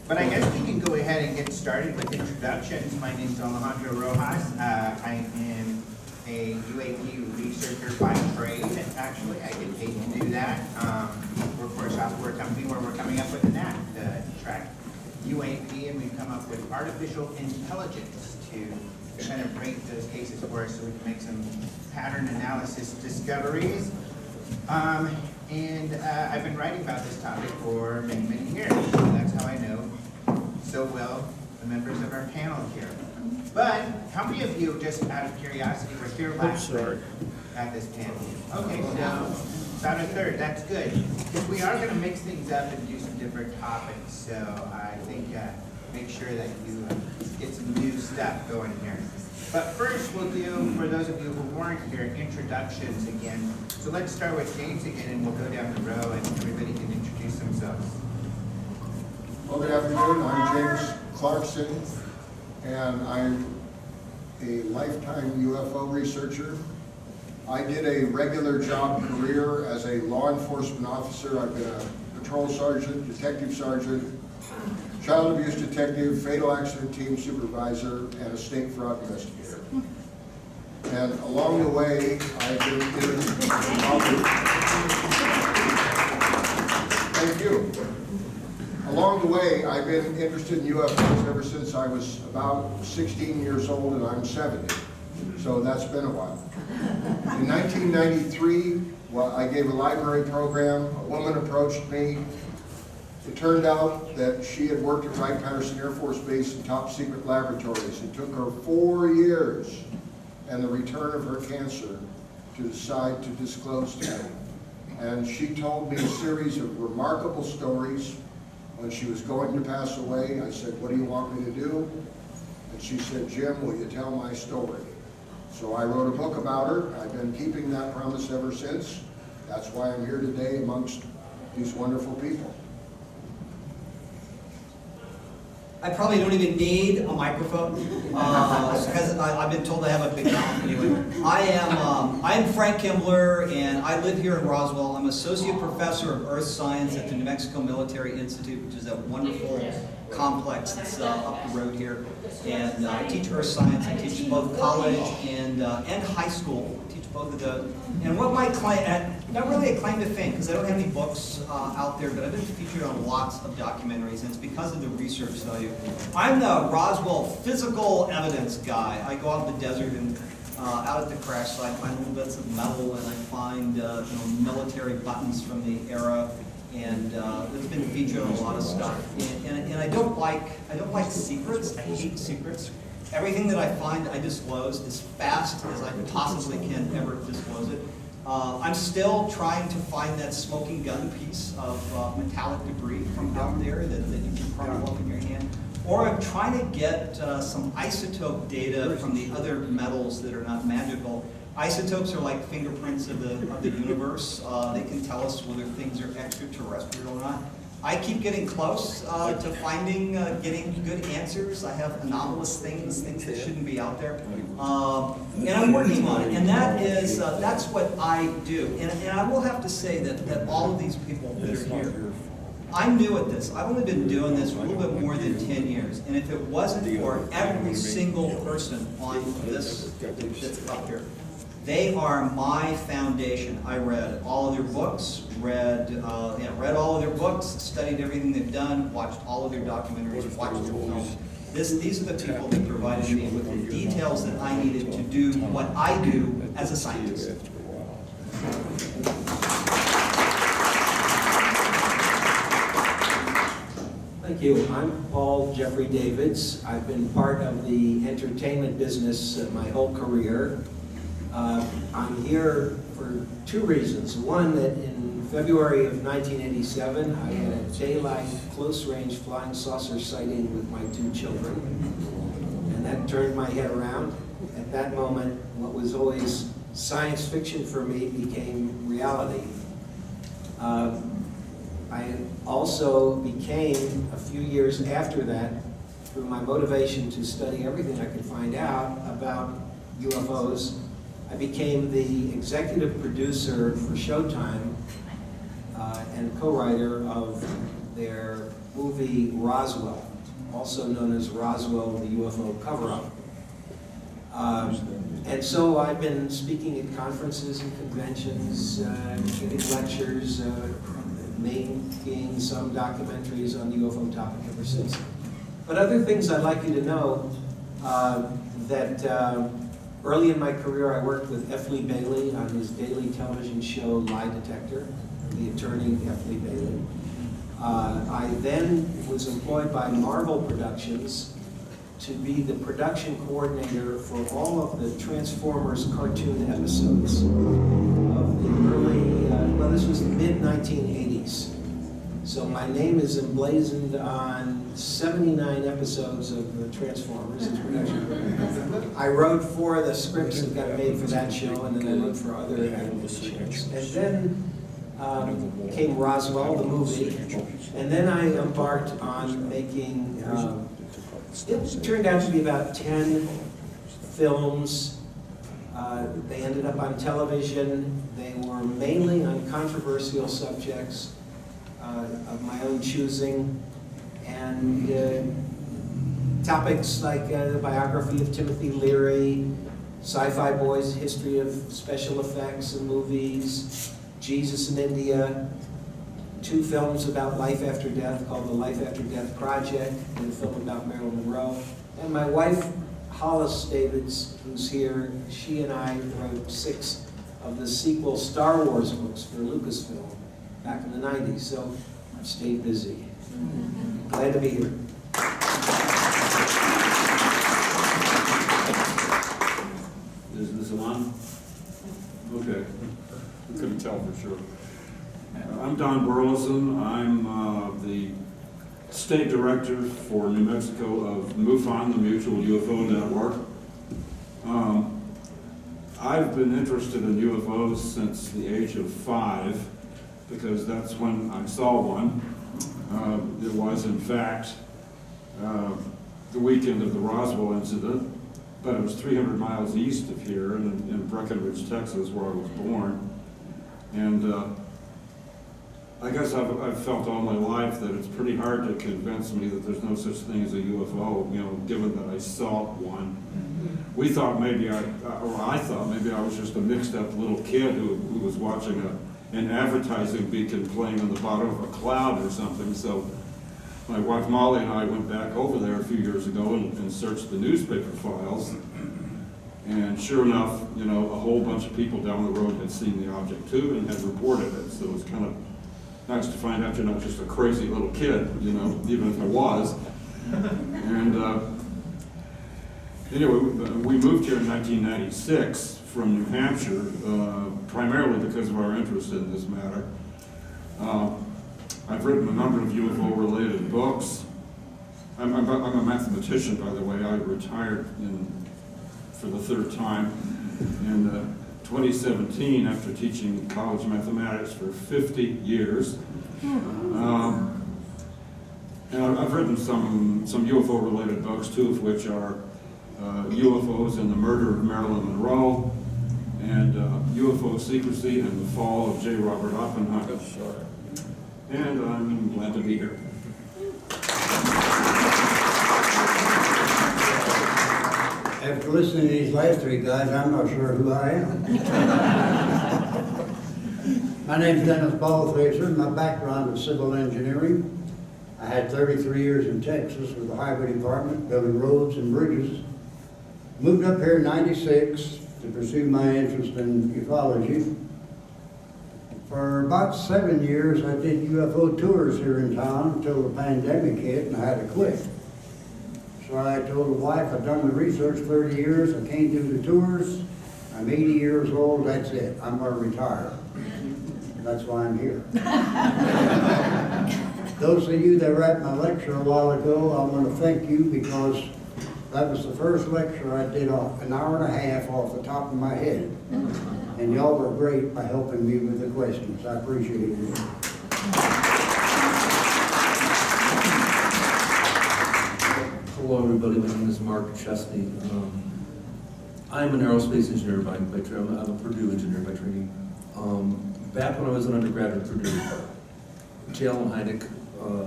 But I guess we can go ahead and get started with introductions. My name is Alejandro Rojas. I am a UAP researcher by trade, actually. I get paid to do that. Work for a software company where we're coming up with an app to track UAP, and we've come up with artificial intelligence to kind of rate those cases for us so we can make some pattern analysis discoveries. I've been writing about this topic for many, many years. So that's how I know so well the members of our panel here. But how many of you, just out of curiosity, were here last week at this panel? Okay, so about a third. That's good. Because we are going to mix things up and do some different topics. So I think make sure that you get some new stuff going here. But first, we'll do, for those of you who weren't here, introductions again. So let's start with James again, and we'll go down the row, and everybody can introduce themselves. Well, good afternoon. I'm James Clarkson, and I'm a lifetime UFO researcher. I did a regular job career as a law enforcement officer. I've been a patrol sergeant, detective sergeant, child abuse detective, fatal accident team supervisor, and a state fraud investigator. And along the way, I've been Thank you. Along the way, I've been interested in UFOs ever since I was about 16 years old, and I'm 70. So that's been a while. In 1993, well, I gave a library program. A woman approached me. It turned out that she had worked at Wright-Patterson Air Force Base in top secret laboratories. It took her 4 years and the return of her cancer to decide to disclose to me. And she told me a series of remarkable stories. When she was going to pass away, I said, "What do you want me to do?" And she said, "Jim, will you tell my story?" So I wrote a book about her. I've been keeping that promise ever since. That's why I'm here today amongst these wonderful people. I probably don't even need a microphone because I've been told I have a big mouth anyway. I am Frank Kimbler, and I live here in Roswell. I'm associate professor of earth science at the New Mexico Military Institute, which is a wonderful complex that's up the road here. And I teach earth science. I teach both college and high school. I teach both of those. And what my claim, not really a claim to fame, because I don't have any books out there, but I've been featured on lots of documentaries, and it's because of the research that I do. I'm the Roswell physical evidence guy. I go out in the desert and out at the crash site, find little bits of metal, and I find military buttons from the era. And it's been featured on a lot of stuff. And I don't like secrets. I hate secrets. Everything that I find, I disclose as fast as I possibly can ever disclose it. I'm still trying to find that smoking gun piece of metallic debris from out there that you can crumble up in your hand. Or I'm trying to get some isotope data from the other metals that are not magical. Isotopes are like fingerprints of the universe. They can tell us whether things are extraterrestrial or not. I keep getting close to finding, getting good answers. I have anomalous things that shouldn't be out there. And I'm working on it. And that's what I do. And I will have to say that all of these people that are here, I'm new at this. I've only been doing this for a little bit more than 10 years. And if it wasn't for every single person on this that's up here, they are my foundation. I read all of their books, read all of their books, studied everything they've done, watched all of their documentaries, watched their films. These are the people that provided me with the details that I needed to do what I do as a scientist. Thank you. I'm Paul Jeffrey Davids. I've been part of the entertainment business my whole career. I'm here for two reasons. One, that in February of 1987, I had a daylight close-range flying saucer sighting with my two children, and that turned my head around. At that moment, what was always science fiction for me became reality. I also became, a few years after that, through my motivation to study everything I could find out about UFOs, I became the executive producer for Showtime and co-writer of their movie Roswell, also known as Roswell, the UFO cover-up. And so I've been speaking at conferences and conventions, giving lectures, making some documentaries on the UFO topic ever since. But other things I'd like you to know, that early in my career I worked with F. Lee Bailey on his daily television show Lie Detector, the attorney F. Lee Bailey. I then was employed by Marvel Productions to be the production coordinator for all of the Transformers cartoon episodes of the early, well, this was the mid-1980s. So my name is emblazoned on 79 episodes of the Transformers as production coordinator. I wrote 4 of the scripts that got made for that show, and then I wrote for other animated shows. And then came Roswell, the movie, and then I embarked on making, it turned out to be about 10 films. They ended up on television. They were mainly on controversial subjects of my own choosing, and topics like the biography of Timothy Leary, Sci-Fi Boys, history of special effects and movies, Jesus in India, 2 films about life after death called The Life After Death Project, and a film about Marilyn Monroe. And my wife, Hollis Davids, who's here, she and I wrote 6 of the sequel Star Wars books for Lucasfilm back in the 90s, so I've stayed busy. Glad to be here. Is this on? Okay. I couldn't tell for sure. I'm Don Burleson. I'm the State Director for New Mexico of MUFON, the Mutual UFO Network. I've been interested in UFOs since the age of 5, because that's when I saw one. It was, in fact, the weekend of the Roswell incident, but it was 300 miles east of here in Breckenridge, Texas, where I was born. And I guess I've felt all my life that it's pretty hard to convince me that there's no such thing as a UFO, you know, given that I saw one. We thought maybe I thought maybe I was just a mixed up little kid who was watching an advertising beacon playing on the bottom of a cloud or something. So my wife Molly and I went back over there a few years ago and searched the newspaper files. And sure enough, you know, a whole bunch of people down the road had seen the object too and had reported it. So it was kind of nice to find out you're not just a crazy little kid, you know, even if I was. And anyway, we moved here in 1996 from New Hampshire, primarily because of our interest in this matter. I've written a number of UFO-related books. I'm a mathematician, by the way. I retired for the 3rd time in 2017 after teaching college mathematics for 50 years. And I've written some UFO-related books, 2 of which are UFOs and the Murder of Marilyn Monroe, and UFO Secrecy and the Fall of J. Robert Oppenheimer. And I'm glad to be here. After listening to these last 3 guys, I'm not sure who I am. My name's Dennis Balthasar. My background is civil engineering. I had 33 years in Texas with the highway department, building roads and bridges. Moved up here in '96 to pursue my interest in ufology. For about 7 years, I did UFO tours here in town until the pandemic hit and I had to quit. So I told the wife, I've done the research 30 years, I can't do the tours. I'm 80 years old, that's it, I'm gonna retire. That's why I'm here. Those of you that were at my lecture a while ago, I want to thank you because that was the first lecture I did an hour and a half off the top of my head. And y'all were great by helping me with the questions. I appreciate it. Hello, everybody. My name is Mark Chesney. I'm an aerospace engineer by training. I'm a Purdue engineer by training. Back when I was an undergrad at Purdue, Allen Hynek,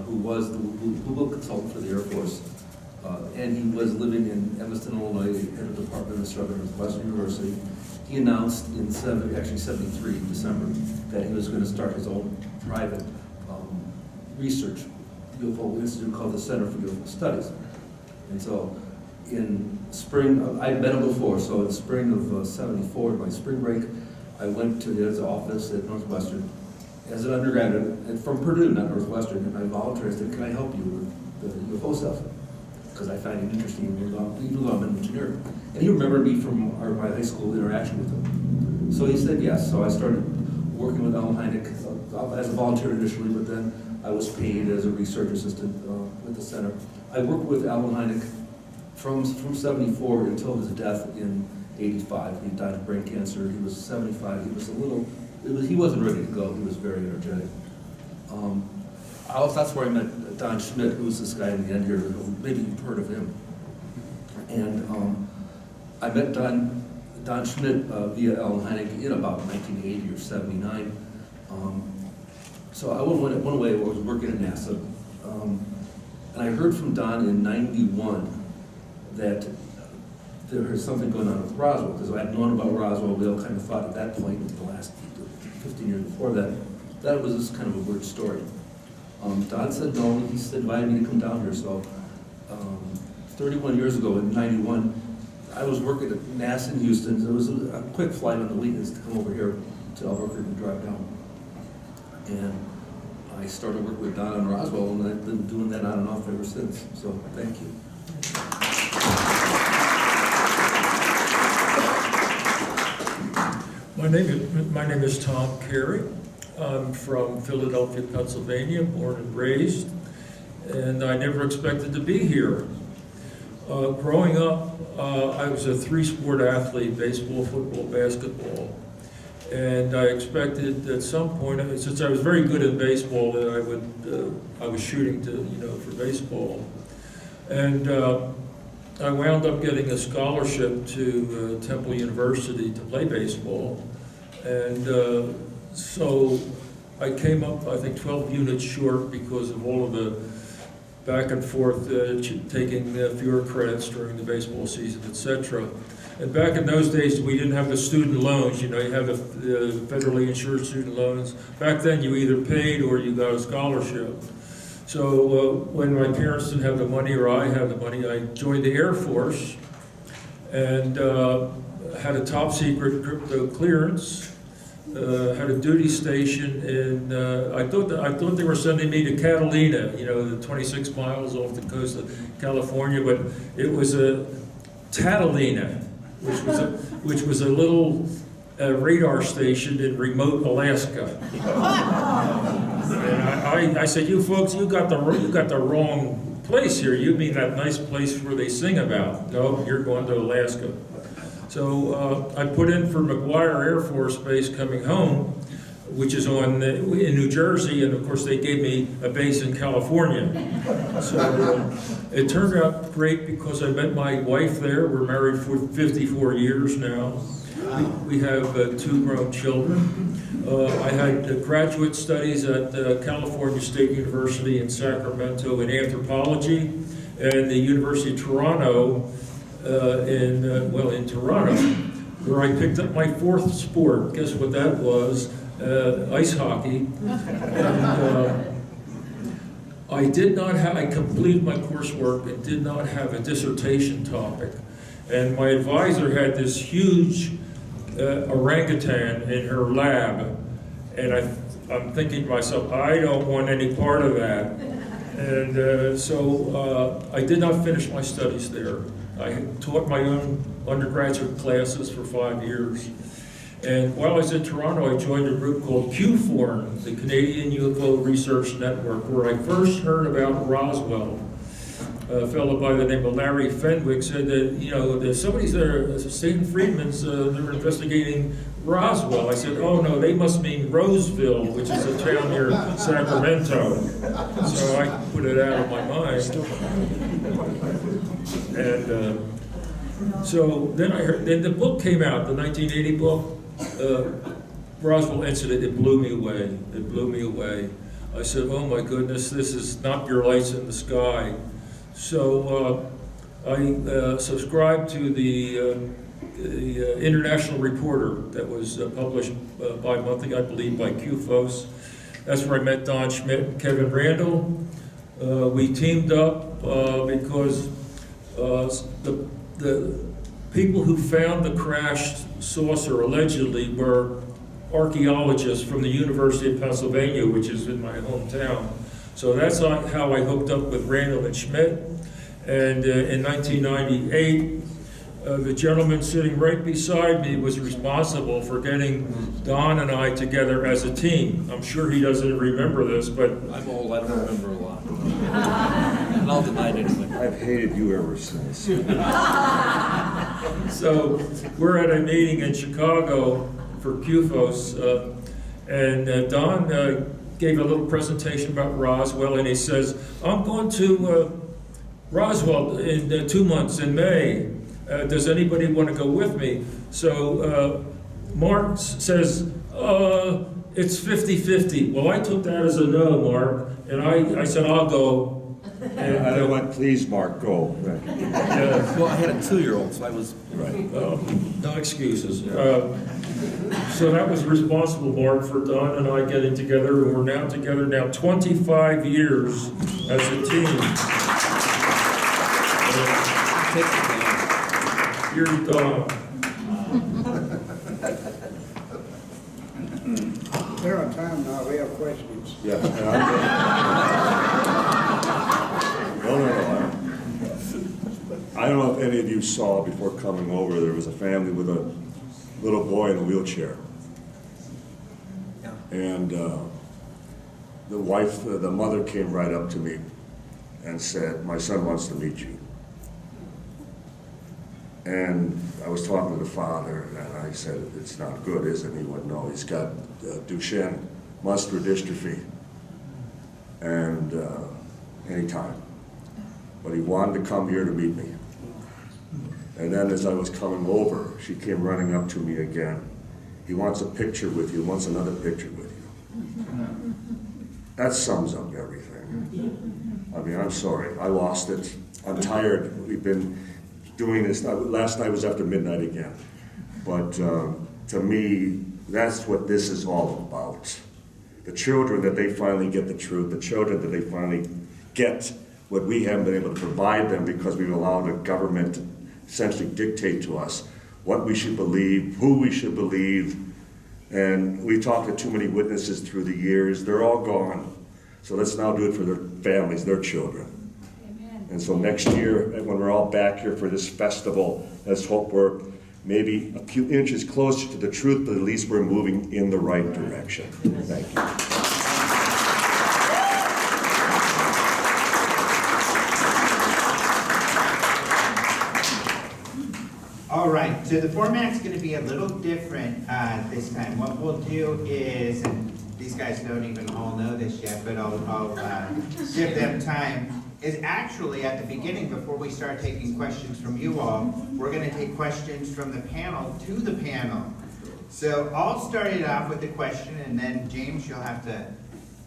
who was the Google consultant for the Air Force, and he was living in Evanston, Illinois, at a department of Southern Northwestern University. He announced in 73, December, that he was going to start his own private research UFO institute called the Center for UFO Studies. And so in spring, I'd met him before, so in spring of 74, my spring break, I went to his office at Northwestern as an undergraduate, and from Purdue, not Northwestern, and I volunteered. I said, can I help you with the UFO stuff? Because I find it interesting, even though I'm an engineer. And he remembered me from my high school interaction with him. So he said yes. So I started working with Allen Hynek as a volunteer initially, but then I was paid as a research assistant with the center. I worked with Allen Hynek from 74 until his death in 85. He died of brain cancer. He was 75. He was he wasn't ready to go. He was very energetic. That's where I met Don Schmitt, who's this guy in the end here. Maybe you've heard of him. And I met Don Schmitt via Allen Hynek in about 1980 or 79. So I went away. I was working at NASA, and I heard from Don in '91 that there was something going on with Roswell, because I had known about Roswell. We all kind of thought at that point, the last 15 years before that, that it was this kind of a weird story. Don said no. He said, invited me to come down here. So 31 years ago in '91, I was working at NASA in Houston. There was a quick flight on the weekends to come over here to Albuquerque and drive down. And I started working with Don on Roswell, and I've been doing that on and off ever since. So thank you. My name is Tom Kerry. I'm from Philadelphia, Pennsylvania, born and raised, and I never expected to be here. Growing up, I was a three-sport athlete: baseball, football, basketball. And I expected at some point, since I was very good at baseball, that I was shooting for baseball. And I wound up getting a scholarship to Temple University to play baseball. And so I came up, I think, 12 units short because of all of the back and forth, taking fewer credits during the baseball season, etc. And back in those days, we didn't have the student loans. You have the federally insured student loans. Back then, you either paid or you got a scholarship. So when my parents didn't have the money, or I had the money, I joined the Air Force and had a top secret crypto clearance. Had a duty station in, I thought they were sending me to Catalina, the 26 miles off the coast of California, but it was a Catalina, which was a little radar station in remote Alaska. And I said, you folks, you got the wrong place here. You mean that nice place where they sing about? No, you're going to Alaska. So I put in for McGuire Air Force Base coming home, which is in New Jersey, and of course they gave me a base in California. So it turned out great because I met my wife there. We're married for 54 years now. We have 2 grown children. I had graduate studies at California State University in Sacramento in anthropology, and the University of Toronto in Toronto, where I picked up my 4th sport. Guess what that was? Ice hockey. And I completed my coursework and did not have a dissertation topic. And my advisor had this huge orangutan in her lab, and I'm thinking to myself, I don't want any part of that. And so I did not finish my studies there. I taught my own undergraduate classes for 5 years. And while I was in Toronto, I joined a group called QFORN, the Canadian UFO Research Network, where I first heard about Roswell. A fellow by the name of Larry Fenwick said that, somebody's there, Stanton Friedman's, they're investigating Roswell. I said, oh no, they must mean Roseville, which is a town near Sacramento. So I put it out of my mind. And so then the book came out, the 1980 book, Roswell Incident. It blew me away. It blew me away. I said, oh my goodness, this is not your lights in the sky. So I subscribed to the International Reporter that was published bi-monthly, I believe, by QFOS. That's where I met Don Schmitt and Kevin Randall. We teamed up because the people who found the crashed saucer allegedly were archaeologists from the University of Pennsylvania, which is in my hometown. So that's how I hooked up with Randall and Schmitt. And in 1998, the gentleman sitting right beside me was responsible for getting Don and I together as a team. I'm sure he doesn't remember this, but... I'm old, I don't remember a lot. And I'll deny anything. I've hated you ever since. So we're at a meeting in Chicago for QFOS, and Don gave a little presentation about Roswell, and he says, I'm going to Roswell in 2 months, in May. Does anybody want to go with me? So Mark says, it's 50-50. Well, I took that as a no, Mark, and I said, I'll go. And I went, please, Mark, go. Well, I had a 2-year-old, so I was... Right. No excuses. So that was responsible, Mark, for Don and I getting together, and we're now together 25 years as a team. Here's Don. They're on time now, we have questions. Yes. No. I don't know if any of you saw before coming over, there was a family with a little boy in a wheelchair. Yeah. And the wife, the mother came right up to me and said, my son wants to meet you. And I was talking to the father, and I said, it's not good, is it? And he went, no, he's got Duchenne muscular dystrophy, and anytime. But he wanted to come here to meet me. And then as I was coming over, she came running up to me again. He wants a picture with you, wants another picture with you. That sums up everything. I mean, I'm sorry, I lost it. I'm tired. We've been doing this, last night was after midnight again. But to me, that's what this is all about. The children, that they finally get the truth, the children that they finally get what we haven't been able to provide them because we've allowed the government to essentially dictate to us what we should believe, who we should believe. And we talked to too many witnesses through the years. They're all gone. So let's now do it for their families, their children. And so next year, when we're all back here for this festival, let's hope we're maybe a few inches closer to the truth, but at least we're moving in the right direction. Thank you. All right, so the format's going to be a little different this time. What we'll do is, and these guys don't even all know this yet, but I'll give them time, is actually at the beginning, before we start taking questions from you all, we're going to take questions from the panel to the panel. So I'll start it off with the question, and then James, you'll have to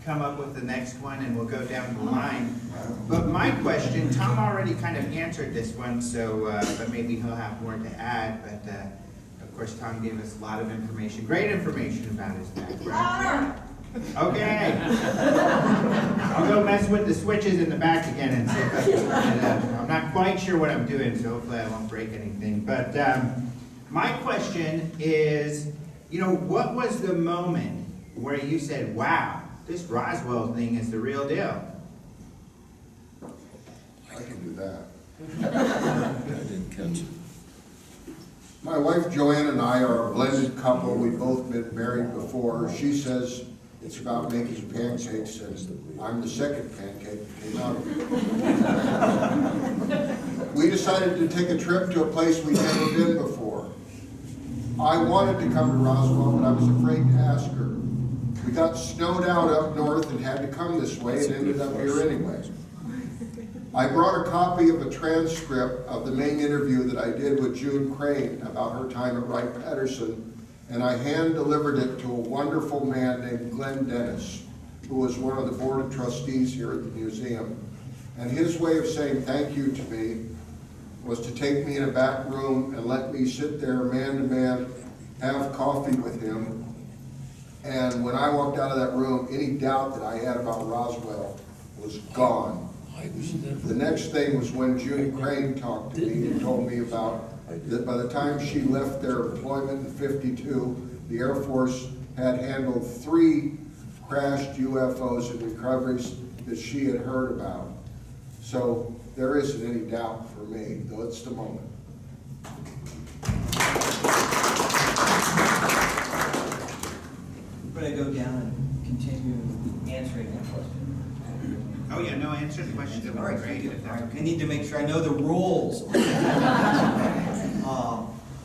come up with the next one, and we'll go down the line. But my question, Tom already kind of answered this one, so but maybe he'll have more to add. But of course, Tom gave us a lot of information, great information about his background. Okay. I'll go mess with the switches in the back again and see if I can turn it up. I'm not quite sure what I'm doing, so hopefully I won't break anything. But my question is, you know, what was the moment where you said, wow, this Roswell thing is the real deal? I can do that. I didn't catch it. My wife Joanne and I are a blended couple. We've both been married before. She says it's about making pancakes, and I'm the second pancake that came out of it. We decided to take a trip to a place we'd never been before. I wanted to come to Roswell, but I was afraid to ask her. We got snowed out up north and had to come this way and ended up here anyway. I brought a copy of a transcript of the main interview that I did with June Crane about her time at Wright-Patterson, and I hand-delivered it to a wonderful man named Glenn Dennis. who was one of the board of trustees here at the museum. And his way of saying thank you to me was to take me in a back room and let me sit there man to man, have coffee with him. And when I walked out of that room, any doubt that I had about Roswell was gone. The next thing was when Judy Crane talked to me and told me about that by the time she left their employment in '52, the Air Force had handled 3 crashed UFOs and recoveries that she had heard about. So there isn't any doubt for me, though it's the moment. We're gonna go down and continue answering that question. Oh, yeah, no, answer the question. That All would right, be great. all right. I need to make sure I know the rules.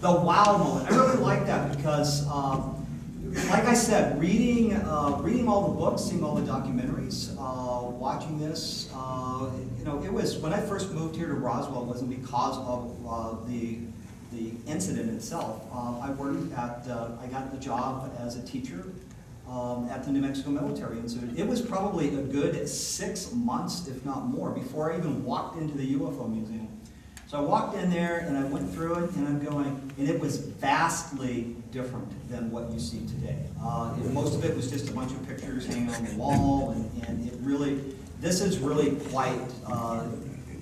The wow moment. I really like that because, like I said, reading all the books, seeing all the documentaries, watching this, it was when I first moved here to Roswell. It wasn't because of the incident itself. I worked at I got the job as a teacher at the New Mexico Military Institute. It was probably a good 6 months, if not more, before I even walked into the UFO Museum. So I walked in there and I went through it and I'm going, and it was vastly different than what you see today. Most of it was just a bunch of pictures hanging on the wall, and it really, this is really quite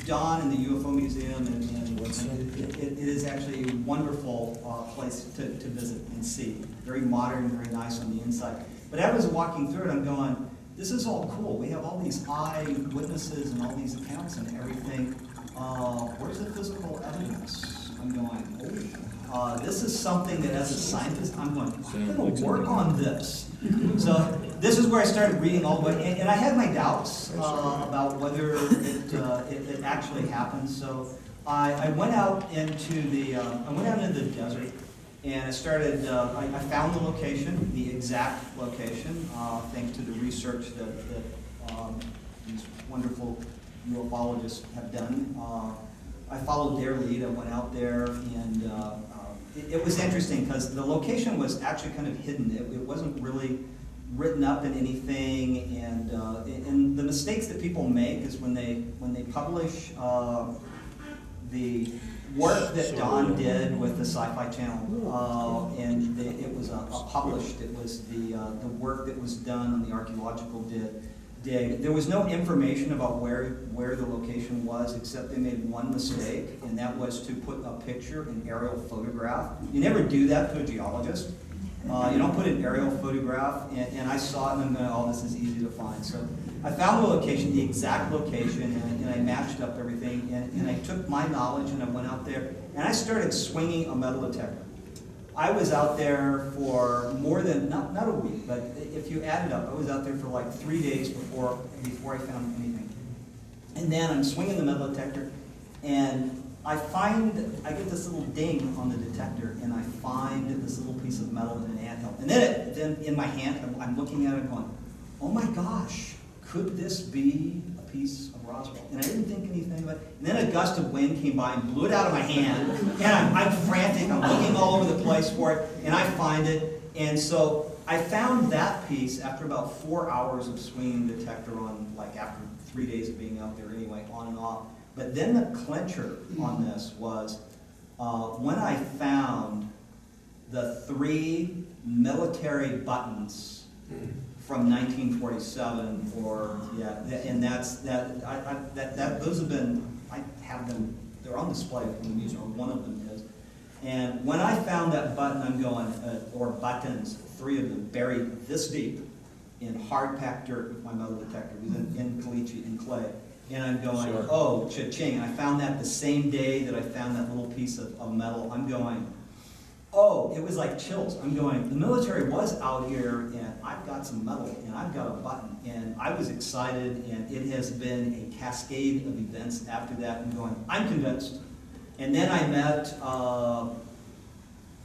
done in the UFO Museum, and it is actually a wonderful place to visit and see. Very modern, very nice on the inside. But as I was walking through it, I'm going, this is all cool. We have all these eyewitnesses and all these accounts and everything. Where's the physical evidence? I'm going, oh, this is something that as a scientist, I'm going to work on this. So this is where I started reading all the way, and I had my doubts about whether it actually happened. So I went out into the desert, and I started. I found the location, the exact location, thanks to the research that these wonderful ufologists have done. I followed their lead. I went out there, and it was interesting because the location was actually kind of hidden. It wasn't really written up in anything, and the mistakes that people make is when they publish the work that Don did with the Sci-Fi Channel, and it was published. It was the work that was done on the archaeological dig. There was no information about where the location was, except they made one mistake, and that was to put a picture, an aerial photograph. You never do that to a geologist. You don't put an aerial photograph, and I saw it and I'm going, oh, this is easy to find. So I found the location, the exact location, and I matched up everything, and I took my knowledge and I went out there, and I started swinging a metal detector. I was out there for more than, not a week, but if you add it up, I was out there for like 3 days before I found anything. And then I'm swinging the metal detector, and I get this little ding on the detector, and I find this little piece of metal in an anthill. And then in my hand, I'm looking at it going, oh my gosh, could this be a piece of Roswell? And I didn't think anything about it. And then a gust of wind came by and blew it out of my hand, and I'm frantic, I'm looking all over the place for it, and I find it. And so I found that piece after about 4 hours of swinging the detector on, like after 3 days of being out there anyway, on and off. But then the clincher on this was when I found the 3 military buttons from 1947, and those have been, I have them, they're on display in the museum, or one of them is. And when I found that button, I'm going, or buttons, 3 of them buried this deep in hard-packed dirt with my metal detector. It was in caliche, in clay. And I'm going, oh, cha-ching. And I found that the same day that I found that little piece of metal. I'm going, oh, it was like chills. I'm going, the military was out here, and I've got some metal, and I've got a button. And I was excited, and it has been a cascade of events after that. I'm going, I'm convinced. And then I met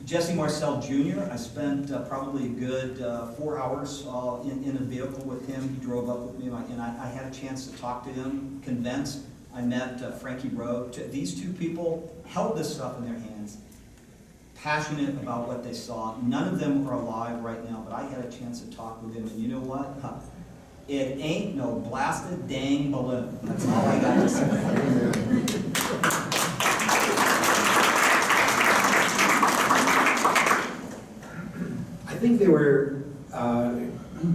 Jesse Marcel Jr. I spent probably a good 4 hours in a vehicle with him. He drove up with me, and I had a chance to talk to him, convinced. I met Frankie Rowe. These 2 people held this stuff in their hands, passionate about what they saw. None of them are alive right now, but I had a chance to talk with them, and you know what? It ain't no blasted dang balloon. That's all I got to say. I think there were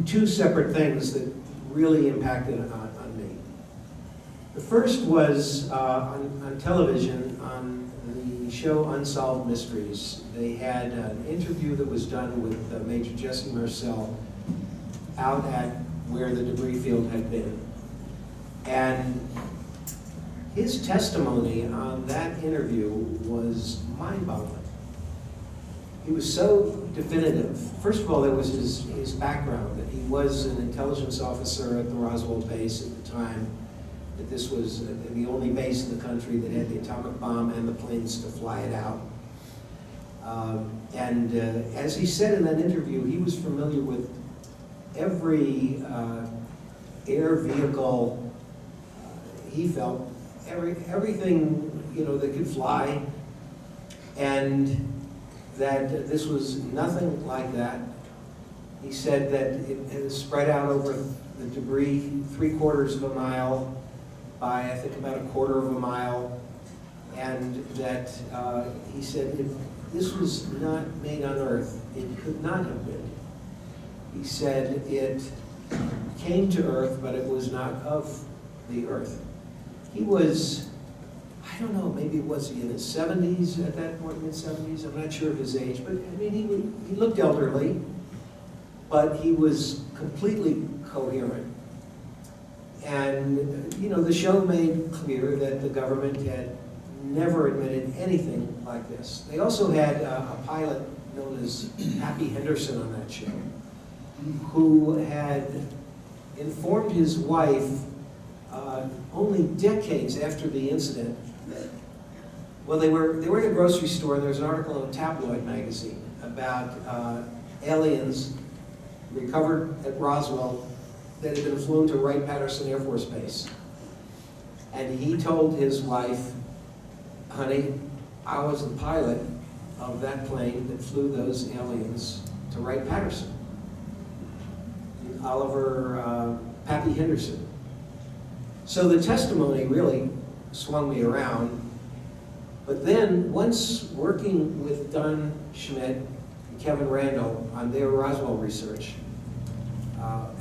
two separate things that really impacted on me. The first was on television, on the show Unsolved Mysteries. They had an interview that was done with Major Jesse Marcel out at where the debris field had been. And his testimony on that interview was mind-boggling. He was so definitive. First of all, there was his background, that he was an intelligence officer at the Roswell base at the time, that this was the only base in the country that had the atomic bomb and the planes to fly it out. As he said in that interview, he was familiar with every air vehicle, he felt, everything, that could fly, and that this was nothing like that. He said that it was spread out over the debris 3/4 of a mile by, I think, about 1/4 of a mile, and that he said if this was not made on Earth, it could not have been. He said it came to Earth, but it was not of the Earth. He was, I don't know, maybe was he in his 70s at that point, mid-70s? I'm not sure of his age, but I mean, he looked elderly, but he was completely coherent. And, the show made clear that the government had never admitted anything like this. They also had a pilot known as Happy Henderson on that show, who had informed his wife only decades after the incident. Well, they were in a grocery store, and there was an article in a tabloid magazine about aliens recovered at Roswell that had been flown to Wright-Patterson Air Force Base. And he told his wife, honey, I was the pilot of that plane that flew those aliens to Wright-Patterson. Oliver Pappy Henderson. So the testimony really swung me around. But then, once working with Don Schmitt and Kevin Randall on their Roswell research,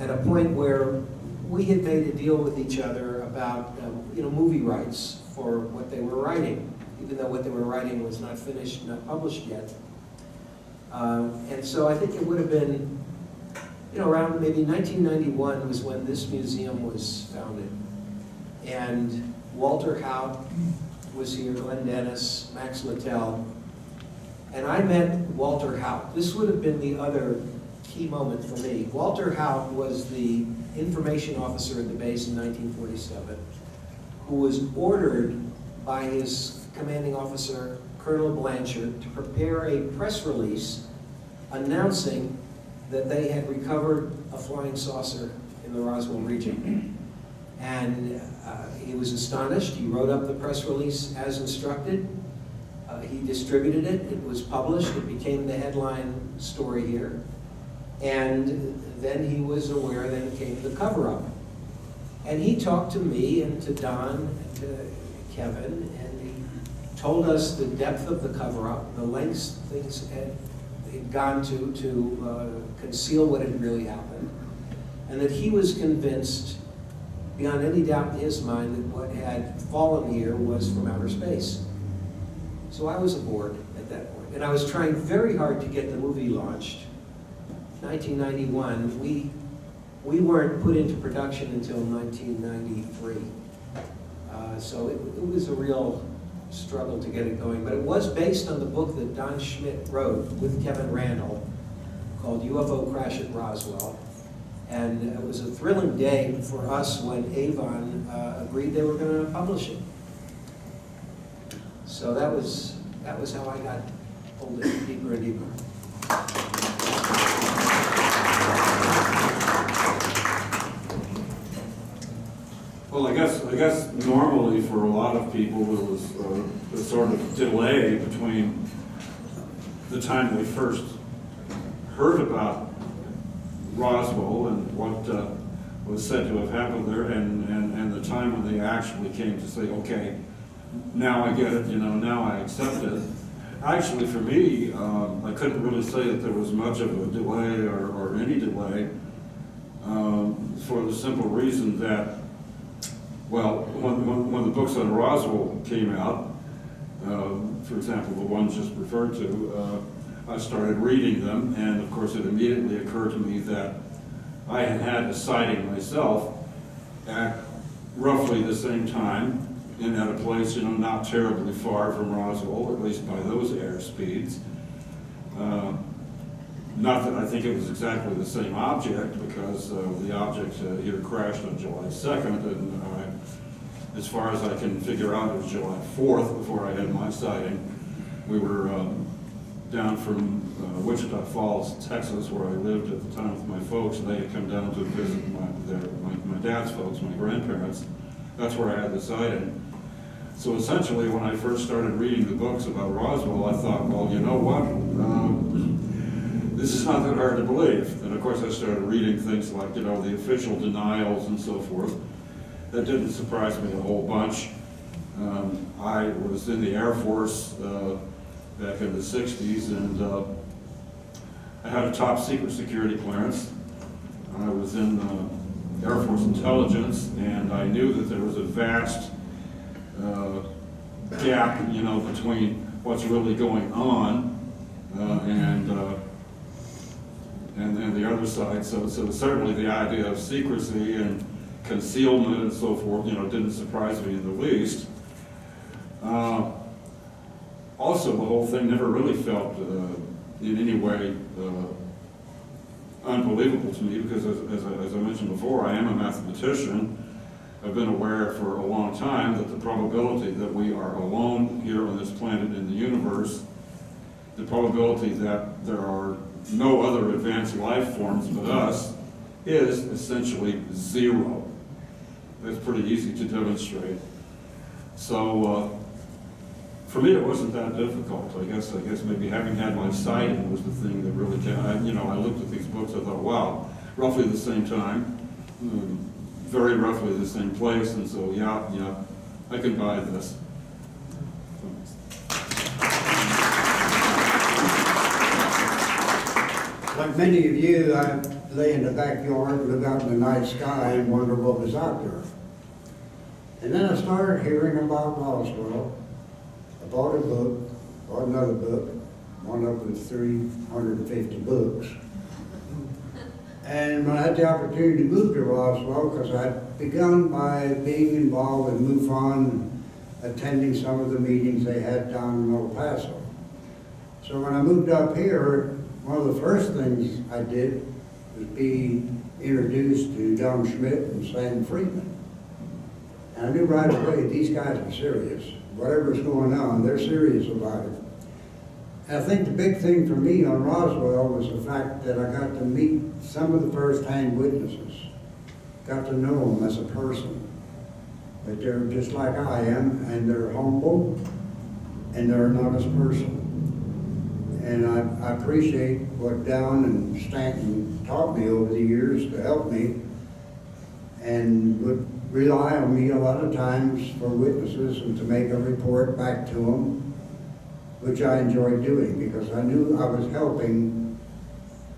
at a point where we had made a deal with each other about movie rights for what they were writing, even though what they were writing was not finished, not published yet. And so I think it would have been, around maybe 1991 was when this museum was founded. And Walter Haut was here, Glenn Dennis, Max Littell, and I met Walter Haut. This would have been the other key moment for me. Walter Haut was the information officer at the base in 1947, who was ordered by his commanding officer, Colonel Blanchard, to prepare a press release announcing that they had recovered a flying saucer in the Roswell region. And he was astonished. He wrote up the press release as instructed. He distributed it. It was published. It became the headline story here. And then he was aware that it came the cover-up. And he talked to me and to Don and to Kevin, and he told us the depth of the cover-up, the lengths things had gone to conceal what had really happened, and that he was convinced beyond any doubt in his mind that what had fallen here was from outer space. So I was aboard at that point, and I was trying very hard to get the movie launched. 1991, we weren't put into production until 1993. So it was a real struggle to get it going, but it was based on the book that Don Schmitt wrote with Kevin Randall called UFO Crash at Roswell. And it was a thrilling day for us when Avon agreed they were going to publish it. So that was how I got pulled in deeper and deeper. Well, I guess normally for a lot of people there was a sort of delay between the time we first heard about Roswell and was said to have happened there, and the time when they actually came to say, okay, now I get it, now I accept it. Actually, for me, I couldn't really say that there was much of a delay or any delay, for the simple reason that, well, when the books on Roswell came out, for example, the one just referred to, I started reading them, and of course it immediately occurred to me that I had had a sighting myself at roughly the same time, and at a place, not terribly far from Roswell, at least by those air speeds. Not that I think it was exactly the same object, because the object here crashed on July 2nd, and as far as I can figure out, it was July 4th before I had my sighting. We were down from Wichita Falls, Texas, where I lived at the time with my folks, and they had come down to visit my dad's folks, my grandparents. That's where I had the sighting. So essentially, when I first started reading the books about Roswell, I thought, well, you know what? This is not that hard to believe. And of course, I started reading things like, the official denials and so forth. That didn't surprise me a whole bunch. I was in the Air Force back in the 60s, and I had a top secret security clearance. I was in Air Force intelligence, and I knew that there was a vast gap, between what's really going on and the other side. So certainly the idea of secrecy and concealment and so forth, didn't surprise me in the least. Also, the whole thing never really felt in any way unbelievable to me, because as I mentioned before, I am a mathematician. I've been aware for a long time that the probability that we are alone here on this planet in the universe, the probability that there are no other advanced life forms but us, is essentially zero. That's pretty easy to demonstrate. So for me, it wasn't that difficult. I guess maybe having had my sighting was the thing that really came. I looked at these books, I thought, wow, roughly the same time, very roughly the same place, and so yeah, I can buy this. Like many of you, I lay in the backyard, look out in the night sky, and wonder what was out there. And then I started hearing about Roswell. I bought a book, bought another book, wound up with 350 books. And when I had the opportunity to move to Roswell, because I'd begun by being involved with MUFON, attending some of the meetings they had down in El Paso. So when I moved up here, one of the first things I did was be introduced to Don Schmitt and Sam Friedman. And I knew right away these guys are serious. Whatever's going on, they're serious about it. And I think the big thing for me on Roswell was the fact that I got to meet some of the first-hand witnesses. Got to know them as a person. That they're just like I am, and they're humble, and they're an honest person. And I appreciate what Down and Stanton taught me over the years to help me, and would rely on me a lot of times for witnesses and to make a report back to them, which I enjoyed doing because I knew I was helping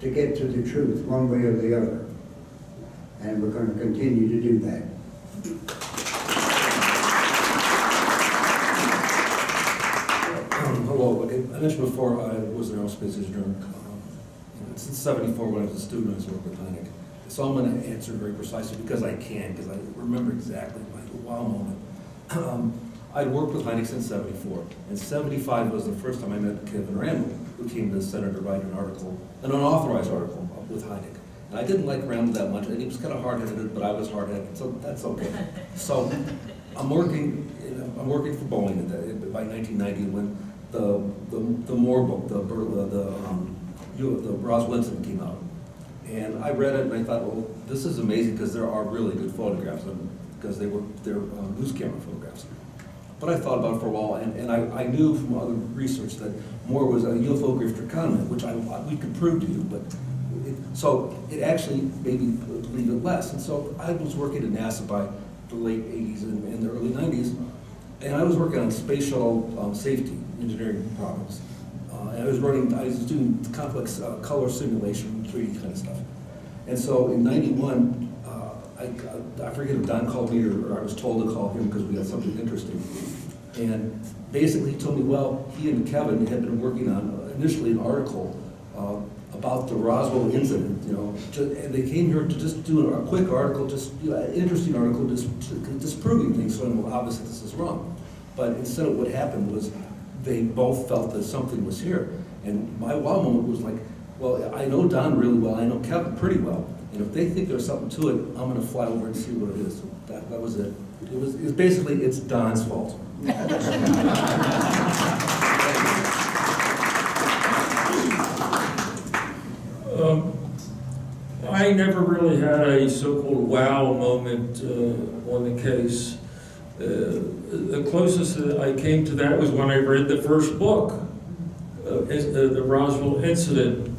to get to the truth one way or the other. And we're going to continue to do that. Hello, I mentioned before I was an aerospace engineer. Since '74 when I was a student, I was working with Heineck. So I'm going to answer very precisely because I can, because I remember exactly my wow moment. I'd worked with Heineck since '74, and '75 was the first time I met Kevin Randall, who came to the Center to write an article, an unauthorized article with Heineck. And I didn't like Randall that much, and he was kind of hard-headed, but I was hard-headed, so that's okay. So I'm working for Boeing by 1990 when the Moore book, the Roswell incident came out. And I read it and I thought, well, this is amazing because there are really good photographs, because they're news camera photographs. But I thought about it for a while, and I knew from other research that Moore was a UFO grifter conman, which we could prove to you, but So it actually made me believe it less. And so I was working at NASA by the late 80s and the early 90s, and I was working on space shuttle safety engineering problems. And I was doing complex color simulation, 3D kind of stuff. And so in '91, I forget if Don called me or I was told to call him because we had something interesting. And basically he told me, well, he and Kevin had been working on initially an article about the Roswell incident, and they came here to just do a quick article, just an interesting article, just disproving things, so well, obviously this is wrong. But instead of what happened was they both felt that something was here. And my wow moment was like, well, I know Don really well, I know Kevin pretty well, and if they think there's something to it, I'm gonna fly over and see what it is. So that was it. It was basically, it's Don's fault. I never really had a so-called wow moment on the case. The closest that I came to that was when I read the first book, the Roswell incident.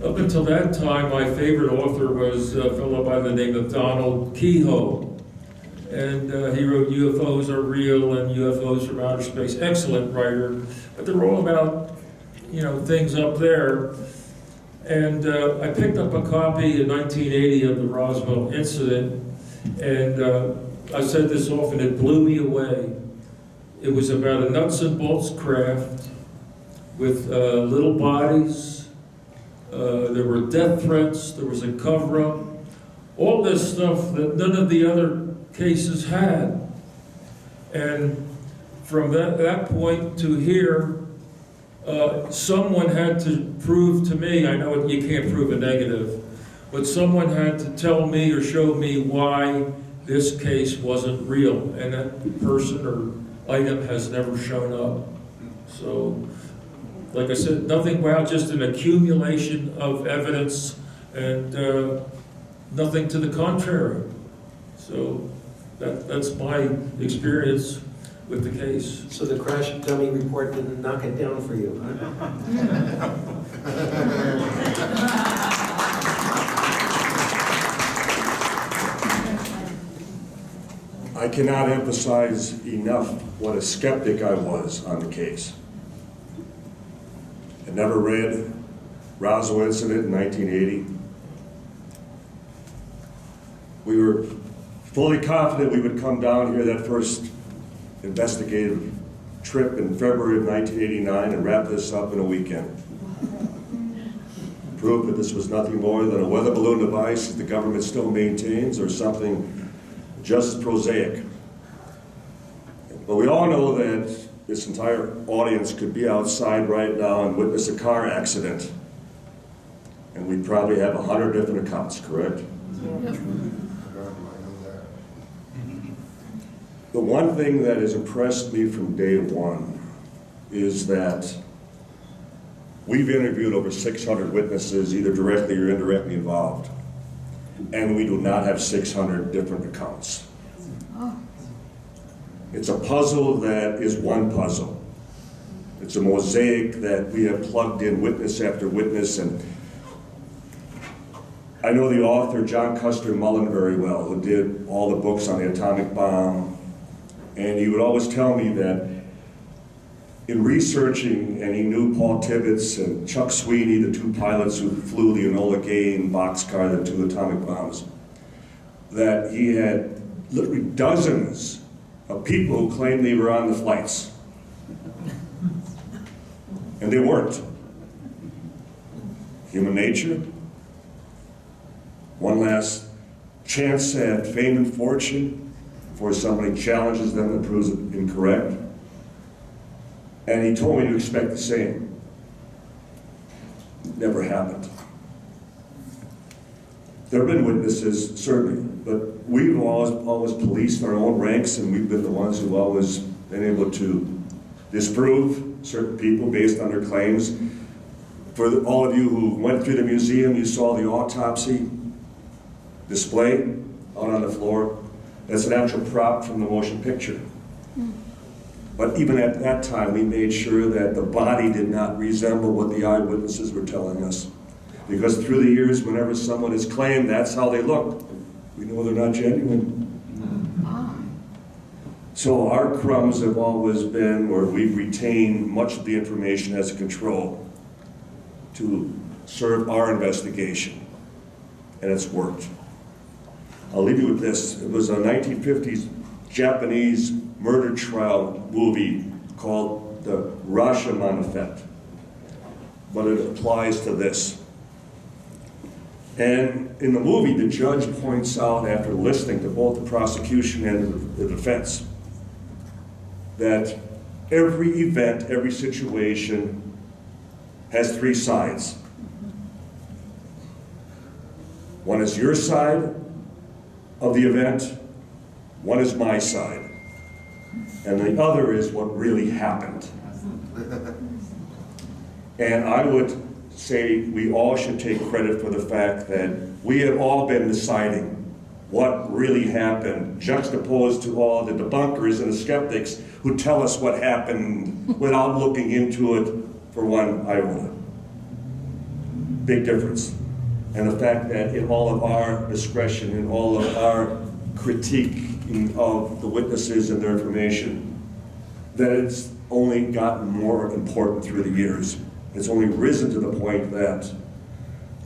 Up until that time, my favorite author was a fellow by the name of Donald Kehoe. And he wrote UFOs Are Real and UFOs from Outer Space. Excellent writer. But they're all about, things up there. And I picked up a copy in 1980 of the Roswell incident. And I've said this often, it blew me away. It was about a nuts and bolts craft with little bodies. There were death threats, there was a cover-up, all this stuff that none of the other cases had. And from that point to here, someone had to prove to me, I know you can't prove a negative, but someone had to tell me or show me why this case wasn't real, and that person or item has never shown up. So, like I said, nothing wow, just an accumulation of evidence and nothing to the contrary. So that's my experience with the case. So the crash dummy report didn't knock it down for you, huh? I cannot emphasize enough what a skeptic I was on the case. I never read Roswell incident in 1980. We were fully confident we would come down here that first investigative trip in February of 1989 and wrap this up in a weekend. Proof that this was nothing more than a weather balloon device that the government still maintains, or something just as prosaic. But we all know that this entire audience could be outside right now and witness a car accident, and we'd probably have 100 different accounts, correct? Yep. The one thing that has impressed me from day one is that we've interviewed over 600 witnesses, either directly or indirectly involved, and we do not have 600 different accounts. It's a puzzle that is one puzzle. It's a mosaic that we have plugged in witness after witness, and I know the author, John Custer Mullen, very well, who did all the books on the atomic bomb, and he would always tell me that in researching, and he knew Paul Tibbets and Chuck Sweeney, the two pilots who flew the Enola Gay boxcar, the two atomic bombs, that he had literally dozens of people who claimed they were on the flights. And they weren't. Human nature, one last chance at fame and fortune before somebody challenges them and proves it incorrect. And he told me to expect the same. Never happened. There have been witnesses, certainly, but we've always policed our own ranks, and we've been the ones who've always been able to disprove certain people based on their claims. For all of you who went through the museum, you saw the autopsy display out on the floor. That's an actual prop from the motion picture. But even at that time, we made sure that the body did not resemble what the eyewitnesses were telling us. Because through the years, whenever someone is claimed, that's how they look. We know they're not genuine. So our crumbs have always been where we've retained much of the information as a control to serve our investigation, and it's worked. I'll leave you with this. It was a 1950s Japanese murder trial movie called The Rashomon Effect, but it applies to this. And in the movie, the judge points out, after listening to both the prosecution and the defense, that every event, every situation has three sides. One is your side of the event, one is my side, and the other is what really happened. And I would say we all should take credit for the fact that we have all been deciding what really happened, juxtaposed to all the debunkers and the skeptics who tell us what happened without looking into it for one iota. Big difference. And the fact that in all of our discretion, in all of our critique of the witnesses and their information, that it's only gotten more important through the years. It's only risen to the point that,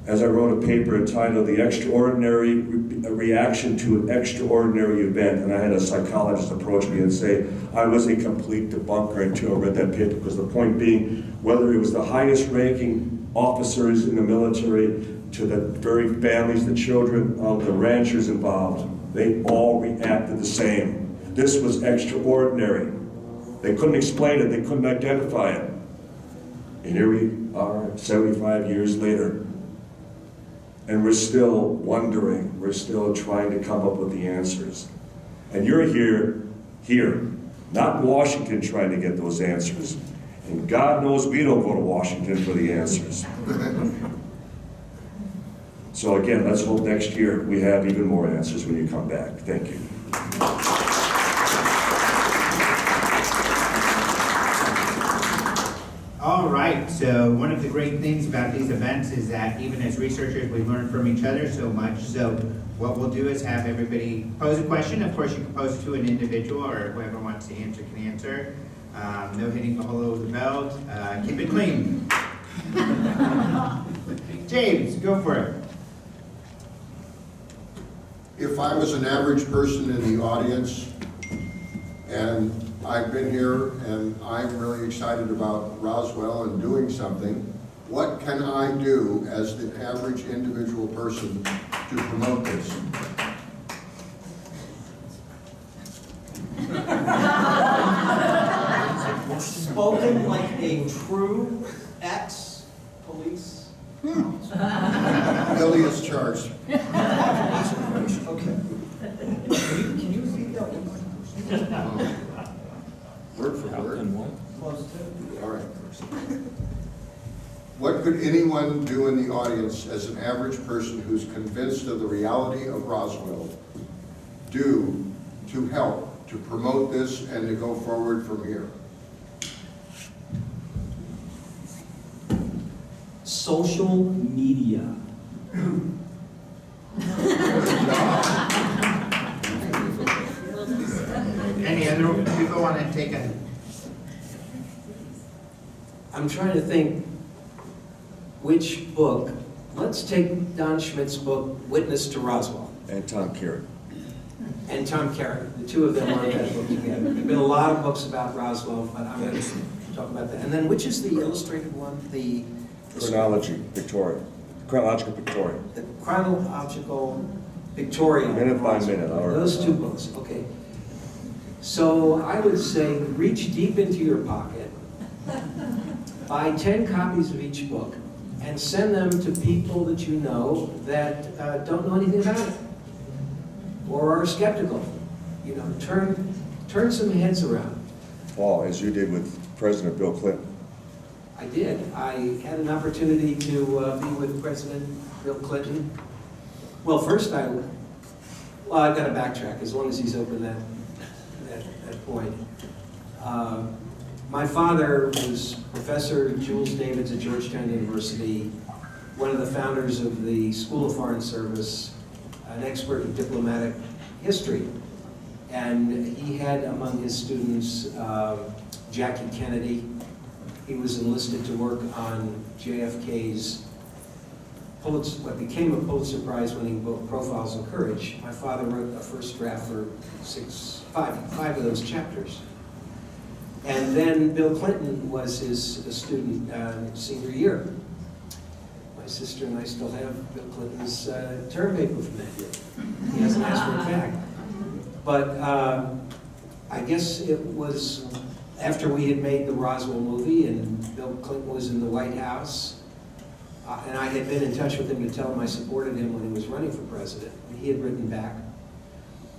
as I wrote a paper entitled The Extraordinary Reaction to an Extraordinary Event, and I had a psychologist approach me and say, I was a complete debunker until I read that paper, because the point being, whether it was the highest ranking officers in the military to the very families, the children of the ranchers involved, they all reacted the same. This was extraordinary. They couldn't explain it, they couldn't identify it. And here we are 75 years later. And we're still wondering, we're still trying to come up with the answers. And you're here, not in Washington trying to get those answers. And God knows we don't go to Washington for the answers. So again, let's hope next year we have even more answers when you come back. Thank you. All right, so one of the great things about these events is that even as researchers, we learn from each other so much. So what we'll do is have everybody pose a question. Of course, you can pose it to an individual, or whoever wants to answer can answer. No hitting below the belt. Keep it clean. James, go for it. If I was an average person in the audience, and I've been here and I'm really excited about Roswell and doing something, what can I do as the average individual person to promote this? Spoken like a true ex-police. Billy is charged. Okay. Can you repeat that one? Word for word. Close to. All right. What could anyone do in the audience as an average person who's convinced of the reality of Roswell do to help to promote this and to go forward from here? Social media. Any other people want to take a? I'm trying to think which book. Let's take Don Schmitt's book, Witness to Roswell. And Tom Kerry. And Tom Carey. The two of them wrote that book together. There have been a lot of books about Roswell, but I'm going to talk about that. And then which is the illustrated one? The Chronological Victorian. The chronological Victorian. Minute by minute. All right. Those two books, okay. So I would say reach deep into your pocket, buy 10 copies of each book, and send them to people that you know that don't know anything about it or are skeptical. You know, turn some heads around. Paul, as you did with President Bill Clinton. I did. I had an opportunity to be with President Bill Clinton. Well, first I've got to backtrack as long as he's open that point. My father was Professor Jules Davids at Georgetown University, one of the founders of the School of Foreign Service, an expert in diplomatic history. And he had among his students Jackie Kennedy. He was enlisted to work on JFK's what became a Pulitzer Prize-winning book, Profiles in Courage. My father wrote a first draft for five of those chapters. And then Bill Clinton was his student senior year. My sister and I still have Bill Clinton's term paper from that year. He hasn't asked for it back. But I guess it was after we had made the Roswell movie and Bill Clinton was in the White House, and I had been in touch with him to tell him I supported him when he was running for president. He had written back.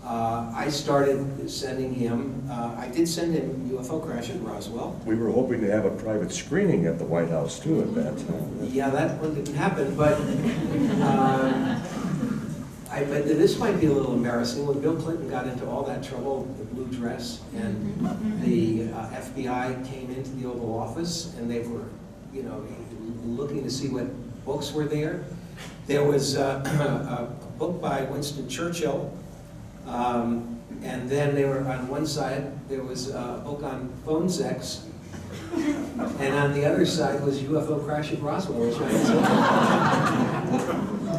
I started sending him, I did send him UFO Crash at Roswell. We were hoping to have a private screening at the White House too at that time. Yeah, that one didn't happen, but but this might be a little embarrassing. When Bill Clinton got into all that trouble, the blue dress, and the FBI came into the Oval Office, and they were, you know, looking to see what books were there. There was a book by Winston Churchill, and then they were on one side, there was a book on phone sex, and on the other side was UFO Crash at Roswell.